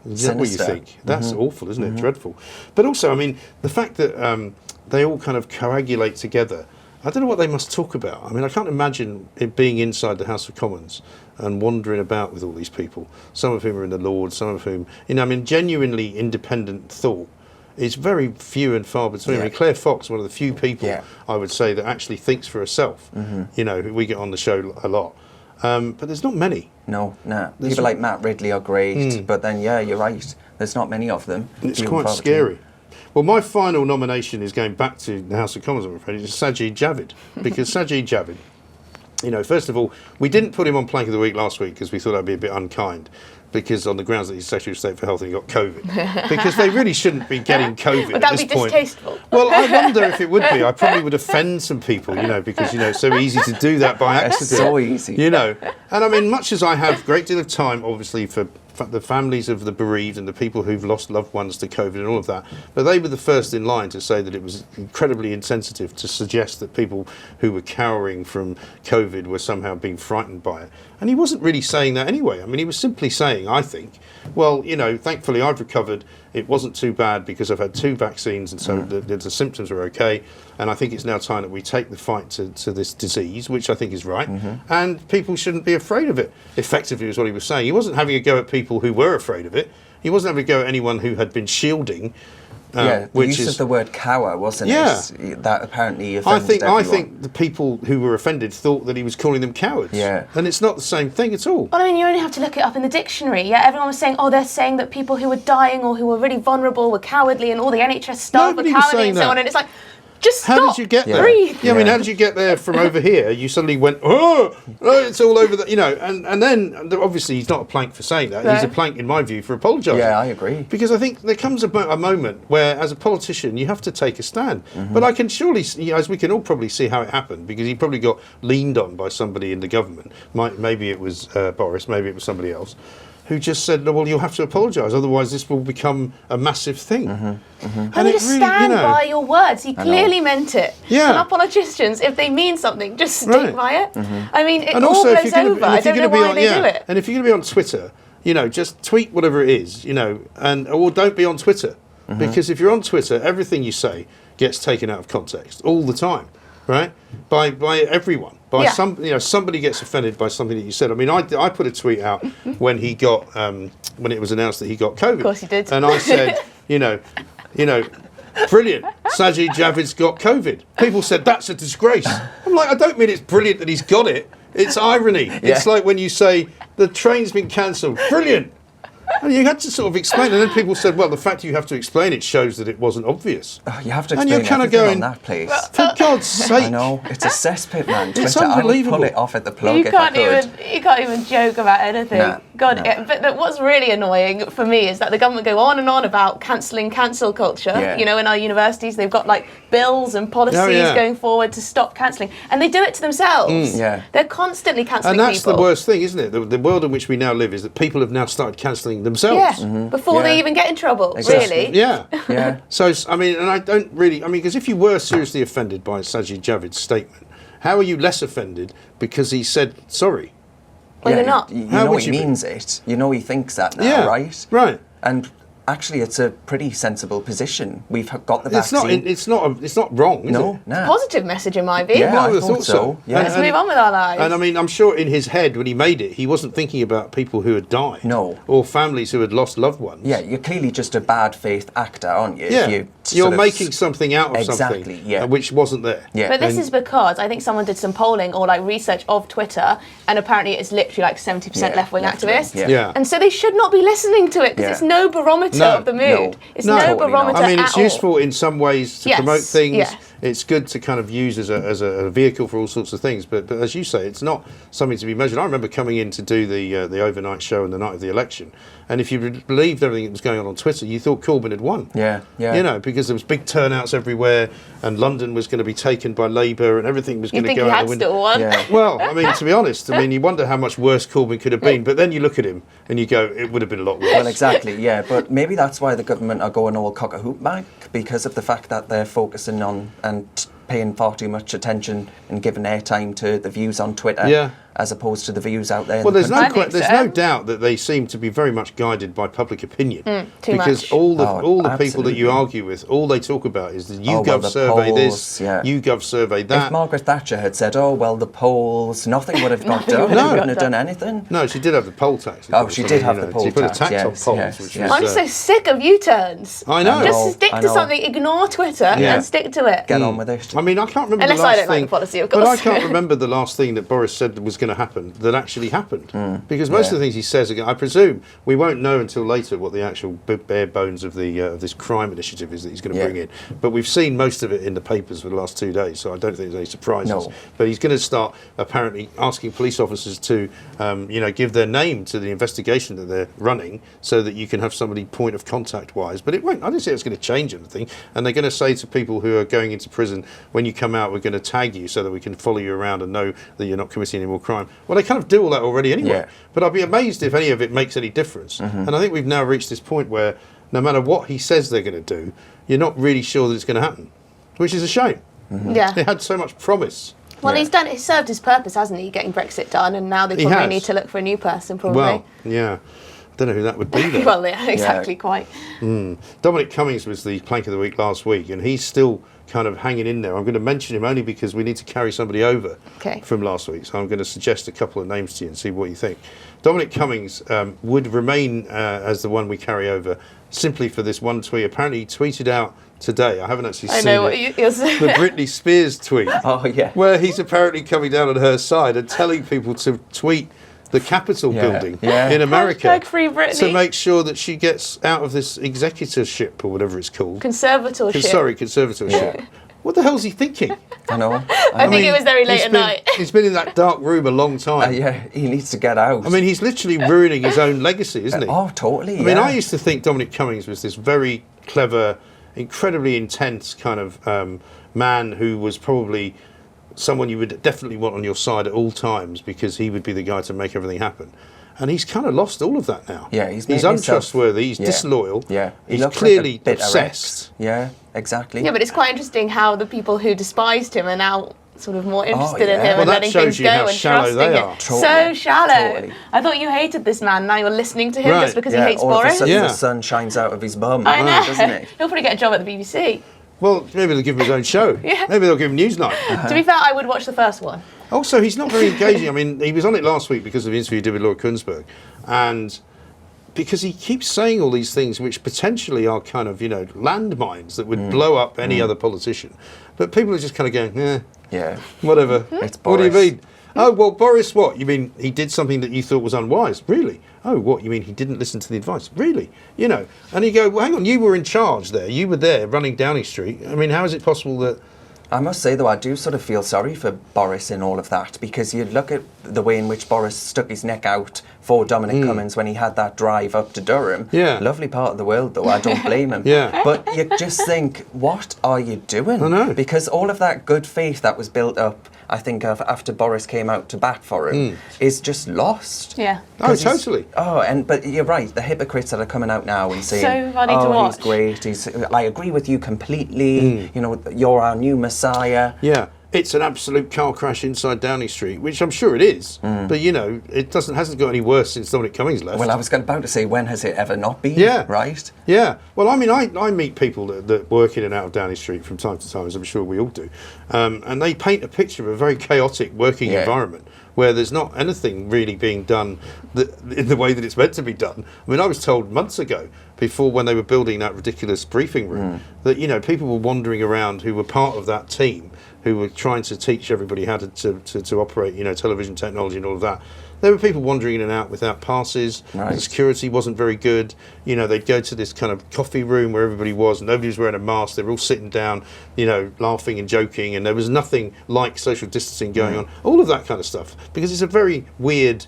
Speaker 1: Is that what you
Speaker 2: Sinister.
Speaker 1: think? That's awful, isn't it? Dreadful. But also, I mean, the fact that they all kind of coagulate together, I don't know what they must talk about. I mean, I can't imagine it being inside the House of Commons and wandering about with all these people, some of whom are in the Lords, some of whom, you know, I mean, genuinely independent thought. It's very few and far between. I mean, Claire Fox, one of the few people,
Speaker 2: Yeah.
Speaker 1: I would say, that actually thinks for herself. You know, we get on the show a lot. But there's not many.
Speaker 2: No.
Speaker 1: There's-
Speaker 2: People like Matt Ridley are great, but then, yeah, you're right. There's not many of them.
Speaker 1: It's
Speaker 2: Few and
Speaker 1: quite
Speaker 2: far between.
Speaker 1: scary. Well, my final nomination is going back to the House of Commons, I'm afraid. It's Sajid Javid. Because Sajid Javid, you know, first of all, we didn't put him on Plank of the Week last week because we thought that'd be a bit unkind. Because on the grounds that he's Secretary of State for Health and he got COVID. Because they really shouldn't be getting COVID
Speaker 3: Would
Speaker 1: at
Speaker 3: that
Speaker 1: this
Speaker 3: be
Speaker 1: point.
Speaker 3: distasteful?
Speaker 1: Well, I wonder if it would be. I probably would offend some people, you know, because, you know, it's so easy to do that by
Speaker 2: It's
Speaker 1: accident.
Speaker 2: so easy.
Speaker 1: You know. And I mean, much as I have a great deal of time, obviously, for the families of the bereaved and the people who've lost loved ones to COVID and all of that, but they were the first in line to say that it was incredibly insensitive to suggest that people who were cowering from COVID were somehow being frightened by it. And he wasn't really saying that anyway. I mean, he was simply saying, I think, well, you know, thankfully I've recovered. It wasn't too bad because I've had 2 vaccines and so the symptoms are okay. And I think it's now time that we take the fight to this disease, which I think is right. And people shouldn't be afraid of it, effectively, is what he was saying. He wasn't having a go at people who were afraid of it. He wasn't having a go at anyone who had been shielding.
Speaker 2: Yeah, the
Speaker 1: which
Speaker 2: use
Speaker 1: is
Speaker 2: of the word cower, wasn't
Speaker 1: Yeah.
Speaker 2: it? That apparently
Speaker 1: I
Speaker 2: offended
Speaker 1: think
Speaker 2: everyone.
Speaker 1: I think the people who were offended thought that he was calling them cowards.
Speaker 2: Yeah.
Speaker 1: And it's not the same thing at all.
Speaker 3: Well, I mean, you only have to look it up in the dictionary. Yeah, everyone was saying, they're saying that people who were dying or who were really vulnerable were cowardly, and all the NHS staff
Speaker 1: Nobody
Speaker 3: were
Speaker 1: was
Speaker 3: cowardly
Speaker 1: saying
Speaker 3: and so
Speaker 1: that.
Speaker 3: on. And it's like, Just
Speaker 1: How
Speaker 3: stop.
Speaker 1: did you get there?
Speaker 3: Breathe.
Speaker 1: Yeah, I mean, how did you get there from over here? You suddenly went, oh, it's all over the, and then obviously he's not a plank for saying that.
Speaker 3: No.
Speaker 1: He's a plank, in my view, for apologising.
Speaker 2: Yeah, I agree.
Speaker 1: Because I think there comes a moment where, as a politician, you have to take a stand. But I can surely, as we can all probably see how it happened, because he probably got leaned on by somebody in the government. Maybe it was Boris, maybe it was somebody else, who just said, well, you'll have to apologise, otherwise this will become a massive thing. And
Speaker 3: just stand by your words. He clearly meant it.
Speaker 1: Yeah.
Speaker 3: And our politicians, if they mean something, just stick by it. I mean, it
Speaker 1: And
Speaker 3: all
Speaker 1: also,
Speaker 3: blows over. I don't know why they do it.
Speaker 1: And if you're going to be on Twitter, just tweet whatever it is, or don't be on Twitter. Because if you're on Twitter, everything you say gets taken out of context all the time, right? By everyone. Somebody gets offended by something that you said. I mean, I put a tweet out when he got, when it was announced that he got COVID.
Speaker 3: Of course he did.
Speaker 1: And I said, brilliant, Sajid Javid's got COVID. People said, that's a disgrace. I'm like, I don't mean it's brilliant that he's got it. It's irony. It's like when you say, the train's been cancelled. Brilliant. And you had to sort of explain, and then people said, well, the fact you have to explain it shows that it wasn't obvious.
Speaker 2: You have to
Speaker 1: And
Speaker 2: explain
Speaker 1: you're kind of
Speaker 2: everything
Speaker 1: going,
Speaker 2: on that, please.
Speaker 1: For God's sake.
Speaker 2: I know, it's a cesspit, man.
Speaker 1: It's
Speaker 2: Twitter,
Speaker 1: unbelievable.
Speaker 2: I would pull it off at the plug
Speaker 3: You
Speaker 2: if I
Speaker 3: can't
Speaker 2: could.
Speaker 3: even joke about anything.
Speaker 2: No,
Speaker 3: God,
Speaker 2: no.
Speaker 3: But what's really annoying for me is that the government go on and on about cancelling cancel culture.
Speaker 2: Yeah.
Speaker 3: In our universities, they've got like bills and policies going forward to stop cancelling, and they do it to themselves.
Speaker 2: Yeah.
Speaker 3: They're constantly cancelling
Speaker 1: And that's
Speaker 3: people.
Speaker 1: the worst thing, isn't it? The world in which we now live is that people have now started cancelling themselves.
Speaker 3: Yeah, before they
Speaker 2: Yeah.
Speaker 3: even get in trouble,
Speaker 2: Exactly.
Speaker 3: really.
Speaker 1: Yeah.
Speaker 2: Yeah.
Speaker 1: So, I mean, and I don't really, because if you were seriously offended by Sajid Javid's statement, how are you less offended because he said sorry?
Speaker 3: Well, you're not.
Speaker 2: You
Speaker 1: How
Speaker 2: know
Speaker 1: would
Speaker 2: he
Speaker 1: you be?
Speaker 2: means it. You know he thinks that now,
Speaker 1: Yeah,
Speaker 2: right?
Speaker 1: right.
Speaker 2: And actually, it's a pretty sensible position. We've got the
Speaker 1: It's not.
Speaker 2: vaccine.
Speaker 1: It's not wrong. Is
Speaker 2: No,
Speaker 1: it?
Speaker 2: no.
Speaker 3: Positive message in my view.
Speaker 2: Yeah,
Speaker 1: Well, I
Speaker 2: I
Speaker 1: would have
Speaker 2: thought
Speaker 1: thought
Speaker 2: so. Yeah.
Speaker 3: Let's move on with our lives.
Speaker 1: And I mean, I'm sure in his head when he made it, he wasn't thinking about people who had died.
Speaker 2: No.
Speaker 1: Or families who had lost loved ones.
Speaker 2: Yeah, you're clearly just a bad faith actor, aren't you?
Speaker 1: Yeah.
Speaker 2: If
Speaker 1: You're
Speaker 2: sort of
Speaker 1: making something out of
Speaker 2: Exactly,
Speaker 1: something
Speaker 2: yeah.
Speaker 1: which wasn't there.
Speaker 2: Yeah.
Speaker 3: But this
Speaker 1: And-
Speaker 3: is because I think someone did some polling or like research of Twitter, and apparently it's literally like 70%
Speaker 2: Yeah,
Speaker 3: left-wing
Speaker 2: left-wing,
Speaker 3: activists.
Speaker 2: yeah.
Speaker 1: Yeah.
Speaker 3: And so they should not be listening to it because
Speaker 2: Yeah.
Speaker 3: it's no barometer
Speaker 1: No,
Speaker 3: of the
Speaker 2: no,
Speaker 3: mood. It's
Speaker 1: no.
Speaker 3: no
Speaker 2: Totally
Speaker 3: barometer
Speaker 2: not.
Speaker 1: I mean, it's
Speaker 3: at all.
Speaker 1: useful in some ways to
Speaker 3: Yes,
Speaker 1: promote things.
Speaker 3: yes.
Speaker 1: It's good to kind of use as a vehicle for all sorts of things. But as you say, it's not something to be measured. I remember coming in to do the overnight show on the night of the election, and if you believed everything that was going on Twitter, you thought Corbyn had won.
Speaker 2: Yeah, yeah.
Speaker 1: Because there was big turnouts everywhere, and London was going to be taken by Labour, and everything was
Speaker 3: You
Speaker 1: going to
Speaker 3: think
Speaker 1: go
Speaker 3: he
Speaker 1: out
Speaker 3: had
Speaker 1: the window.
Speaker 3: still won?
Speaker 2: Yeah.
Speaker 1: Well, I mean, to be honest, you wonder how much worse Corbyn could have been. But then you look at him and you go, it would have been a lot worse.
Speaker 2: Well, exactly, yeah. But maybe that's why the government are going all cock-a-hoop back, because of the fact that they're focusing on and paying far too much attention and giving airtime to the views on Twitter.
Speaker 1: Yeah.
Speaker 2: As opposed to the views out there. in
Speaker 1: Well,
Speaker 2: the
Speaker 1: there's
Speaker 2: country.
Speaker 3: I think
Speaker 1: there's
Speaker 3: so.
Speaker 1: no doubt that they seem to be very much guided by public opinion.
Speaker 3: too
Speaker 1: because
Speaker 3: much.
Speaker 1: all the
Speaker 2: Oh,
Speaker 1: people that you
Speaker 2: absolutely.
Speaker 1: argue with, all they talk about is the
Speaker 2: Oh,
Speaker 1: YouGov
Speaker 2: well, the
Speaker 1: survey
Speaker 2: polls,
Speaker 1: this,
Speaker 2: yeah.
Speaker 1: YouGov survey
Speaker 2: If
Speaker 1: that.
Speaker 2: Margaret Thatcher had said, "Oh well, the polls," nothing would have got done.
Speaker 3: would have
Speaker 2: She wouldn't
Speaker 3: got
Speaker 2: have done anything.
Speaker 1: No, she did have the poll tax.
Speaker 2: Oh, she did have the poll
Speaker 1: She put
Speaker 2: tax,
Speaker 1: a tax on
Speaker 2: yes,
Speaker 1: polls,
Speaker 2: yes,
Speaker 1: which
Speaker 2: yes.
Speaker 1: was.
Speaker 3: I'm so sick of U-turns.
Speaker 1: I know.
Speaker 3: Just stick
Speaker 2: I
Speaker 3: to
Speaker 2: know.
Speaker 3: something, ignore Twitter
Speaker 1: Yeah.
Speaker 3: and stick to it.
Speaker 2: Get on with it.
Speaker 1: I mean, I can't remember
Speaker 3: Unless
Speaker 1: the last
Speaker 3: I don't like
Speaker 1: thing,
Speaker 3: the policy, of
Speaker 1: but I
Speaker 3: course.
Speaker 1: can't remember the last thing that Boris said that was going to happen that actually happened. Because most of the things he says, I presume, we won't know until later what the actual bare bones of this crime initiative is that he's going to bring in. But we've seen most of it in the papers for the last 2 days, so I don't think there's any surprises.
Speaker 2: No.
Speaker 1: But he's going to start apparently asking police officers to, give their name to the investigation that they're running, so that you can have somebody point of contact wise. But it won't. I don't see it's going to change anything. And they're going to say to people who are going into prison, when you come out, we're going to tag you so that we can follow you around and know that you're not committing any more crime. Well, they kind of do all that already anyway.
Speaker 2: Yeah.
Speaker 1: But I'd be amazed if any of it makes any difference. And I think we've now reached this point where no matter what he says they're going to do, you're not really sure that it's going to happen, which is a shame.
Speaker 3: Yeah.
Speaker 1: It had so much promise.
Speaker 3: Well,
Speaker 2: Yeah.
Speaker 3: he's served his purpose, hasn't he? Getting Brexit done, and now they
Speaker 1: He
Speaker 3: probably
Speaker 1: has.
Speaker 3: need to look for a new person, probably.
Speaker 1: Well, yeah. I don't know who that would be though.
Speaker 3: Well, yeah, exactly, quite.
Speaker 1: Dominic Cummings was the plank of the week last week, and he's still kind of hanging in there. I'm going to mention him only because we need to carry somebody over
Speaker 3: Okay.
Speaker 1: from last week. So I'm going to suggest a couple of names to you and see what you think. Dominic Cummings would remain as the one we carry over simply for this one tweet. Apparently he tweeted out today, I haven't actually
Speaker 3: I
Speaker 1: seen
Speaker 3: know what
Speaker 1: it,
Speaker 3: you're
Speaker 1: the
Speaker 3: saying.
Speaker 1: Britney Spears tweet,
Speaker 2: Oh yeah.
Speaker 1: where he's apparently coming down on her side and telling people to tweet the Capitol
Speaker 2: Yeah,
Speaker 1: building
Speaker 2: yeah.
Speaker 1: in America
Speaker 3: Hashtag free Britney.
Speaker 1: to make sure that she gets out of this executorship or whatever it's called.
Speaker 3: Conservatorship.
Speaker 1: Conservatorship. what the hell's he thinking?
Speaker 2: I know.
Speaker 3: I think it was very late at night.
Speaker 1: He's been in that dark room a long time.
Speaker 2: Yeah, he needs to get out.
Speaker 1: I mean, he's literally ruining his own legacy, isn't he?
Speaker 2: Oh, totally.
Speaker 1: I mean, I used to think Dominic Cummings was this very clever, incredibly intense kind of man who was probably someone you would definitely want on your side at all times because he would be the guy to make everything happen. And he's kind of lost all of that now.
Speaker 2: Yeah,
Speaker 1: he's untrustworthy, he's disloyal,
Speaker 2: he
Speaker 1: he's clearly obsessed.
Speaker 2: Yeah, exactly.
Speaker 3: Yeah, but it's quite interesting how the people who despised him are now sort of more interested in him and letting things go and trusting him.
Speaker 2: Totally.
Speaker 3: So shallow.
Speaker 2: Totally.
Speaker 3: I thought you hated this man. Now you're listening to him just because he hates
Speaker 2: all
Speaker 3: Boris.
Speaker 2: Of a sudden the sun shines out of his bum.
Speaker 3: I know.
Speaker 2: Doesn't it?
Speaker 3: He'll probably get a job at the BBC.
Speaker 1: Well, maybe they'll give him his own show.
Speaker 3: Yeah.
Speaker 1: Maybe they'll give him Newsnight.
Speaker 3: To be fair, I would watch the first one.
Speaker 1: Also, he's not very engaging. I mean, he was on it last week because of the interview he did with Laura Kuenssberg. And because he keeps saying all these things which potentially are kind of, landmines that would blow up any other politician. But people are just kind of going,
Speaker 2: Yeah.
Speaker 1: whatever.
Speaker 2: It's
Speaker 1: What do you
Speaker 2: Boris.
Speaker 1: mean? Oh, well, Boris what? You mean he did something that you thought was unwise? Really? Oh, what? You mean he didn't listen to the advice? Really? And you go, well, hang on, you were in charge there. You were there running Downing Street. I mean, how is it possible that...
Speaker 2: I must say, though, I do sort of feel sorry for Boris in all of that, because you look at the way in which Boris stuck his neck out for Dominic Cummings when he had that drive up to Durham.
Speaker 1: Yeah.
Speaker 2: Lovely part of the world, though. I don't blame him.
Speaker 1: Yeah.
Speaker 2: But you just think, what are you doing?
Speaker 1: I know.
Speaker 2: Because all of that good faith that was built up, I think, after Boris came out to bat for him, is just lost.
Speaker 3: Yeah.
Speaker 1: Oh, totally.
Speaker 2: But you're right. The hypocrites that are coming out now and saying,
Speaker 3: So funny to watch.
Speaker 2: he's great. I agree with you completely. You're our new messiah.
Speaker 1: Yeah. It's an absolute car crash inside Downing Street, which I'm sure it is. But, it hasn't got any worse since Dominic Cummings left.
Speaker 2: Well, I was about to say, when has it ever not been?
Speaker 1: Yeah.
Speaker 2: Right?
Speaker 1: Yeah. Well, I mean, I meet people that work in and out of Downing Street from time to time, as I'm sure we all do. And they paint a picture of a very chaotic working environment where there's not anything really being done in the way that it's meant to be done. I mean, I was told months ago, before when they were building that ridiculous briefing room, that, people were wandering around who were part of that team, who were trying to teach everybody how to operate, television technology and all of that. There were people wandering in and out without passes.
Speaker 2: Right.
Speaker 1: The security wasn't very good. They'd go to this kind of coffee room where everybody was, and nobody was wearing a mask. They were all sitting down, laughing and joking, and there was nothing like social distancing going on. All of that kind of stuff, because it's a very weird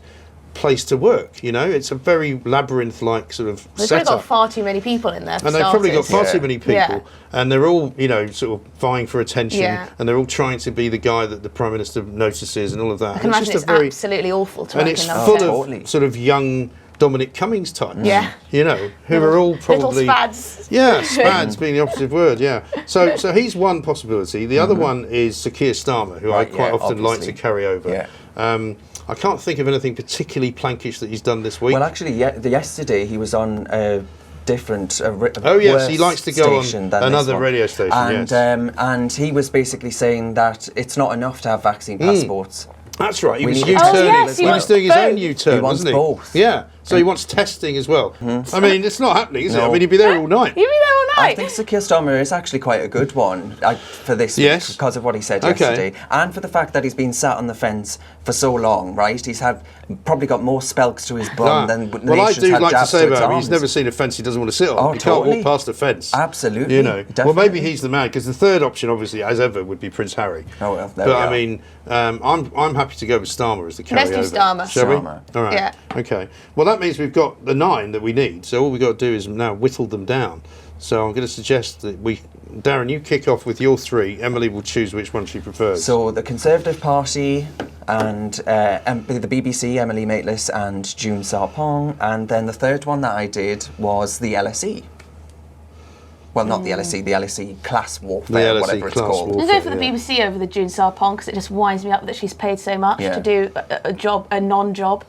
Speaker 1: place to work. It's a very labyrinth-like sort of
Speaker 3: They've
Speaker 1: setup.
Speaker 3: probably got far too many people in there.
Speaker 1: And they've probably got far too many people,
Speaker 3: Yeah.
Speaker 1: and they're all, sort of vying for attention,
Speaker 3: Yeah.
Speaker 1: and they're all trying to be the guy that the Prime Minister notices and all of that.
Speaker 3: I can imagine it's absolutely awful to
Speaker 1: and
Speaker 3: work
Speaker 1: it's
Speaker 3: in that
Speaker 1: full
Speaker 3: setting.
Speaker 1: of
Speaker 2: Totally.
Speaker 1: sort of young Dominic Cummings types.
Speaker 3: Yeah.
Speaker 1: Who are all probably
Speaker 3: Little spads.
Speaker 1: Yeah, spads being the operative word. Yeah. So he's one possibility. The other one is Sir Keir Starmer, who I
Speaker 2: Right,
Speaker 1: quite
Speaker 2: yeah,
Speaker 1: often like to
Speaker 2: obviously.
Speaker 1: carry over.
Speaker 2: Yeah.
Speaker 1: I can't think of anything particularly plankish that he's done this week.
Speaker 2: Well, actually, yesterday he was on a different
Speaker 1: Oh, yes, he
Speaker 2: worse
Speaker 1: likes to go on
Speaker 2: station than
Speaker 1: another
Speaker 2: this one.
Speaker 1: radio station,
Speaker 2: and,
Speaker 1: yes.
Speaker 2: And he was basically saying that it's not enough to have vaccine passports.
Speaker 1: That's right. He
Speaker 2: We
Speaker 1: was
Speaker 2: need-
Speaker 1: U-turning.
Speaker 3: Oh, yes,
Speaker 1: he
Speaker 3: he
Speaker 1: was
Speaker 3: wants
Speaker 1: doing his own
Speaker 3: both.
Speaker 1: U-turn,
Speaker 2: He wants
Speaker 1: wasn't he?
Speaker 2: both.
Speaker 1: Yeah. So he wants testing as well. I mean, it's not happening, is it? I mean, he'd be there all night.
Speaker 3: You'd be there all
Speaker 2: I
Speaker 3: night.
Speaker 2: think Sir Keir Starmer is actually quite a good one for this
Speaker 1: Yes.
Speaker 2: week because of what he said
Speaker 1: Okay.
Speaker 2: yesterday, and for the fact that he's been sat on the fence for so long. Right, he's probably got more spelks to his bum than the
Speaker 1: Well, I
Speaker 2: nation's
Speaker 1: do
Speaker 2: had
Speaker 1: like to
Speaker 2: jabs
Speaker 1: say
Speaker 2: its
Speaker 1: about him, he's
Speaker 2: arms.
Speaker 1: never seen a fence he doesn't want to sit on.
Speaker 2: Oh,
Speaker 1: He
Speaker 2: totally.
Speaker 1: can't walk past a fence.
Speaker 2: Absolutely,
Speaker 1: Well,
Speaker 2: definitely.
Speaker 1: maybe he's the man, because the third option, obviously, as ever, would be Prince Harry.
Speaker 2: Oh, well, there
Speaker 1: but
Speaker 2: we
Speaker 1: I
Speaker 2: are.
Speaker 1: mean, I'm happy to go with Starmer as the carryover.
Speaker 3: Let's do Starmer.
Speaker 1: Shall
Speaker 2: Starmer.
Speaker 1: we? All right.
Speaker 3: Yeah.
Speaker 1: Okay. Well, that means we've got the 9 that we need. So all we've got to do is now whittle them down. So I'm going to suggest that Darren, you kick off with your 3. Emily will choose which one she prefers.
Speaker 2: So the Conservative Party and the BBC, Emily Maitland and June Sarpong, and then the third one that I did was the LSE. Well, not the LSE, the LSE class warfare,
Speaker 1: The LSE
Speaker 2: whatever it's
Speaker 1: class
Speaker 2: called.
Speaker 1: warfare.
Speaker 3: I'll go for the
Speaker 1: Yeah.
Speaker 3: BBC over the June Sarpong because it just winds me up that she's paid so much
Speaker 2: Yeah.
Speaker 3: to do a non-job.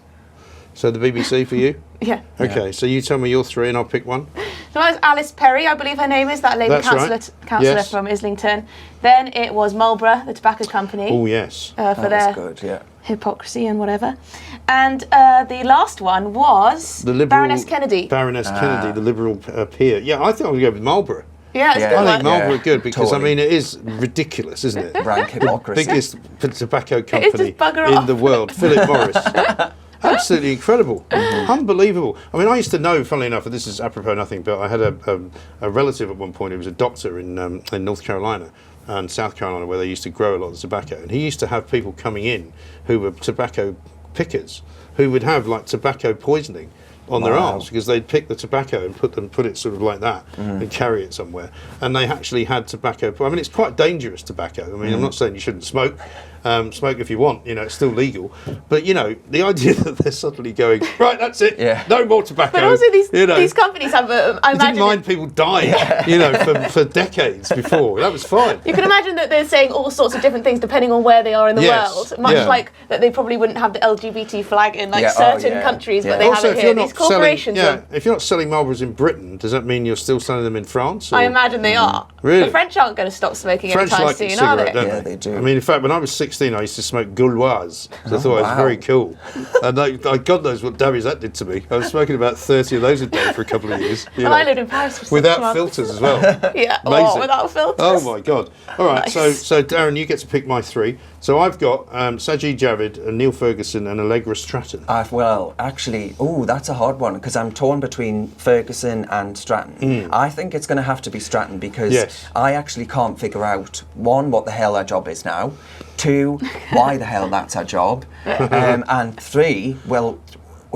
Speaker 1: So the BBC for you?
Speaker 3: Yeah.
Speaker 1: Okay, so you tell me your 3 and I'll pick one.
Speaker 3: So that was Alice Perry, I believe her name is, that Labour
Speaker 1: That's right.
Speaker 3: councillor
Speaker 1: Yes.
Speaker 3: from Islington. Then it was Marlborough, the tobacco company,
Speaker 1: Oh, yes.
Speaker 3: for
Speaker 2: That's
Speaker 3: their
Speaker 2: good, yeah.
Speaker 3: hypocrisy and whatever. And the last one was
Speaker 1: The Liberal,
Speaker 3: Baroness Kennedy.
Speaker 1: Baroness Kennedy, the Liberal peer. Yeah, I think I'm going to go with Marlborough.
Speaker 3: Yeah, it's
Speaker 2: Yeah.
Speaker 3: a good
Speaker 1: I
Speaker 3: one.
Speaker 1: think Marlborough
Speaker 2: Yeah,
Speaker 1: good because,
Speaker 2: totally.
Speaker 1: I mean, it is ridiculous, isn't it?
Speaker 2: Rank hypocrisy.
Speaker 1: Biggest tobacco
Speaker 3: just
Speaker 1: company
Speaker 3: bugger
Speaker 1: in
Speaker 3: off.
Speaker 1: the world, Philip Morris. Absolutely incredible. Unbelievable. I mean, I used to know, funnily enough, and this is apropos nothing, but I had a relative at one point who was a doctor in North Carolina, and South Carolina, where they used to grow a lot of tobacco. And he used to have people coming in who were tobacco pickers, who would have like tobacco poisoning on their arms because they'd pick the tobacco and put it sort of like that and carry it somewhere. And they actually had tobacco. I mean, it's quite dangerous tobacco. I mean, I'm not saying you shouldn't smoke. Smoke if you want, it's still legal. But, the idea that they're suddenly going, right, that's it, no more tobacco.
Speaker 3: But also these companies have, I imagine...
Speaker 1: didn't mind people dying, for decades before. That was fine.
Speaker 3: You can imagine that they're saying all sorts of different things depending on where they are in the world. Much like that they probably wouldn't have the LGBT flag in certain countries, but they
Speaker 1: also,
Speaker 3: have it here. These corporations...
Speaker 1: if you're not selling Marlboros in Britain, does that mean you're still selling them in France? Or?
Speaker 3: I imagine they are.
Speaker 1: Really?
Speaker 3: The French aren't going to stop smoking anytime soon, are they?
Speaker 1: Yeah,
Speaker 2: they do.
Speaker 1: I mean, in fact, when I was 16, I used to smoke Gauloise. So I thought it was very cool. And God knows what damage that did to me. I was smoking about 30 of those a day for a couple of years.
Speaker 3: Well, I lived in Paris for 6
Speaker 1: without
Speaker 3: months.
Speaker 1: filters as well.
Speaker 3: Yeah,
Speaker 1: amazing.
Speaker 3: Without filters.
Speaker 1: Oh my God. All right,
Speaker 3: Nice.
Speaker 1: so Darren, you get to pick my 3. So I've got Sajid Javid, Neil Ferguson and Allegra Stratton.
Speaker 2: Well, actually, that's a hard one because I'm torn between Ferguson and Stratton. I think it's going to have to be Stratton because I actually can't figure out, 1, what the hell our job is now, 2, why the hell that's our job, and 3, well,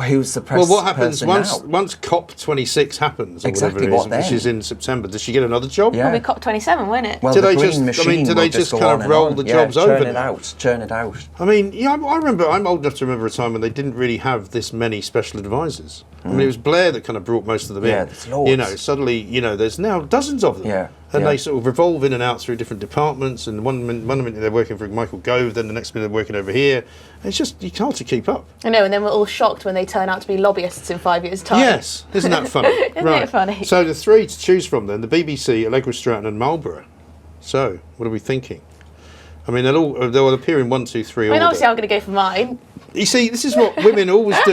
Speaker 2: who's the
Speaker 1: Well, what happens
Speaker 2: person
Speaker 1: once COP26 happens, or
Speaker 2: Exactly,
Speaker 1: whatever it is,
Speaker 2: what then?
Speaker 1: which is in September? Does she get another job?
Speaker 2: Yeah.
Speaker 3: It'll be COP27, won't it?
Speaker 2: Well,
Speaker 1: Do
Speaker 2: the
Speaker 1: they
Speaker 2: green
Speaker 1: just- I mean,
Speaker 2: machine
Speaker 1: do they
Speaker 2: will
Speaker 1: just
Speaker 2: go
Speaker 1: kind of
Speaker 2: on and
Speaker 1: roll
Speaker 2: on.
Speaker 1: the jobs over now?
Speaker 2: Churn it out.
Speaker 1: I mean, I remember, I'm old enough to remember a time when they didn't really have this many special advisors. I mean, it was Blair that kind of brought most of them
Speaker 2: Yeah,
Speaker 1: in.
Speaker 2: there's loads.
Speaker 1: Suddenly, there's now dozens of them.
Speaker 2: Yeah,
Speaker 1: And
Speaker 2: yeah.
Speaker 1: they sort of revolve in and out through different departments. And one minute they're working for Michael Gove, then the next minute they're working over here. It's just, it's hard to keep up.
Speaker 3: I know, and then we're all shocked when they turn out to be lobbyists in 5 years' time.
Speaker 1: Yes, isn't that funny?
Speaker 3: Isn't it funny?
Speaker 1: So the 3 to choose from then, the BBC, Allegra Stratton and Marlborough. So, what are we thinking? I mean, they'll appear in 1, 2, 3
Speaker 3: I mean,
Speaker 1: order.
Speaker 3: obviously I'm going to go for mine.
Speaker 1: You see, this is what women always do.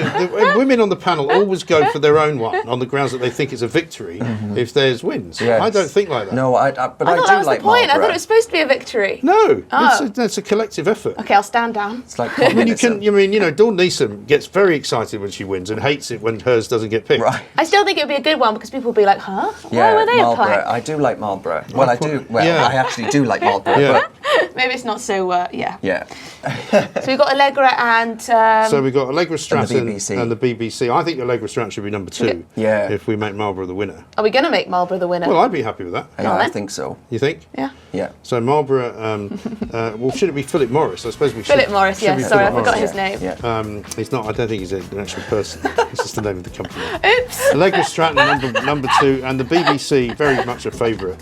Speaker 1: Women on the panel always go for their own one on the grounds that they think it's a victory if theirs wins.
Speaker 2: Yes.
Speaker 1: I don't think like that.
Speaker 2: No, but I
Speaker 3: thought
Speaker 2: do
Speaker 3: that was
Speaker 2: like
Speaker 3: the point. I
Speaker 2: Marlborough.
Speaker 3: thought it was supposed to be a victory.
Speaker 1: No,
Speaker 3: Oh.
Speaker 1: it's a collective effort.
Speaker 3: Okay, I'll stand down.
Speaker 2: It's like
Speaker 1: I mean,
Speaker 2: communism.
Speaker 1: Dawn Neeson gets very excited when she wins and hates it when hers doesn't get picked.
Speaker 2: Right.
Speaker 3: I still think it would be a good one because people will be like, huh?
Speaker 2: Yeah,
Speaker 3: Why were they a
Speaker 2: Marlborough.
Speaker 3: plank?
Speaker 2: I do like Marlborough. Well, I do. Well,
Speaker 1: Yeah.
Speaker 2: I actually do like Marlborough.
Speaker 1: Yeah.
Speaker 3: Maybe it's not so, yeah.
Speaker 2: Yeah.
Speaker 3: So we've got Allegra and...
Speaker 1: So we've got Allegra Stratton
Speaker 2: BBC.
Speaker 1: and the BBC. I think Allegra Stratton should be number 2
Speaker 2: Yeah.
Speaker 1: if we make Marlborough the winner.
Speaker 3: Are we going to make Marlborough the winner?
Speaker 1: Well, I'd be happy with that.
Speaker 2: Yeah, I
Speaker 3: then.
Speaker 2: think so.
Speaker 1: You think?
Speaker 3: yeah.
Speaker 2: Yeah.
Speaker 1: So Marlborough, well, should it be Philip Morris? I suppose we should.
Speaker 3: Philip Morris,
Speaker 1: should
Speaker 3: yeah.
Speaker 1: be
Speaker 3: Sorry, I
Speaker 1: Philip
Speaker 3: forgot
Speaker 1: Morris.
Speaker 3: his name.
Speaker 2: Yeah.
Speaker 1: He's not. I don't think he's an actual person. It's just the name of the company.
Speaker 3: Oops.
Speaker 1: Allegra Stratton number 2, and the BBC very much a favourite,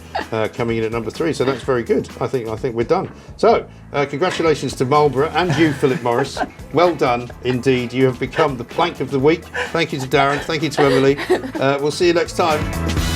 Speaker 1: coming in at number 3. So that's very good. I think we're done. So congratulations to Marlborough and you, Philip Morris. Well done indeed. You have become the plank of the week. Thank you to Darren. Thank you to Emily. We'll see you next time.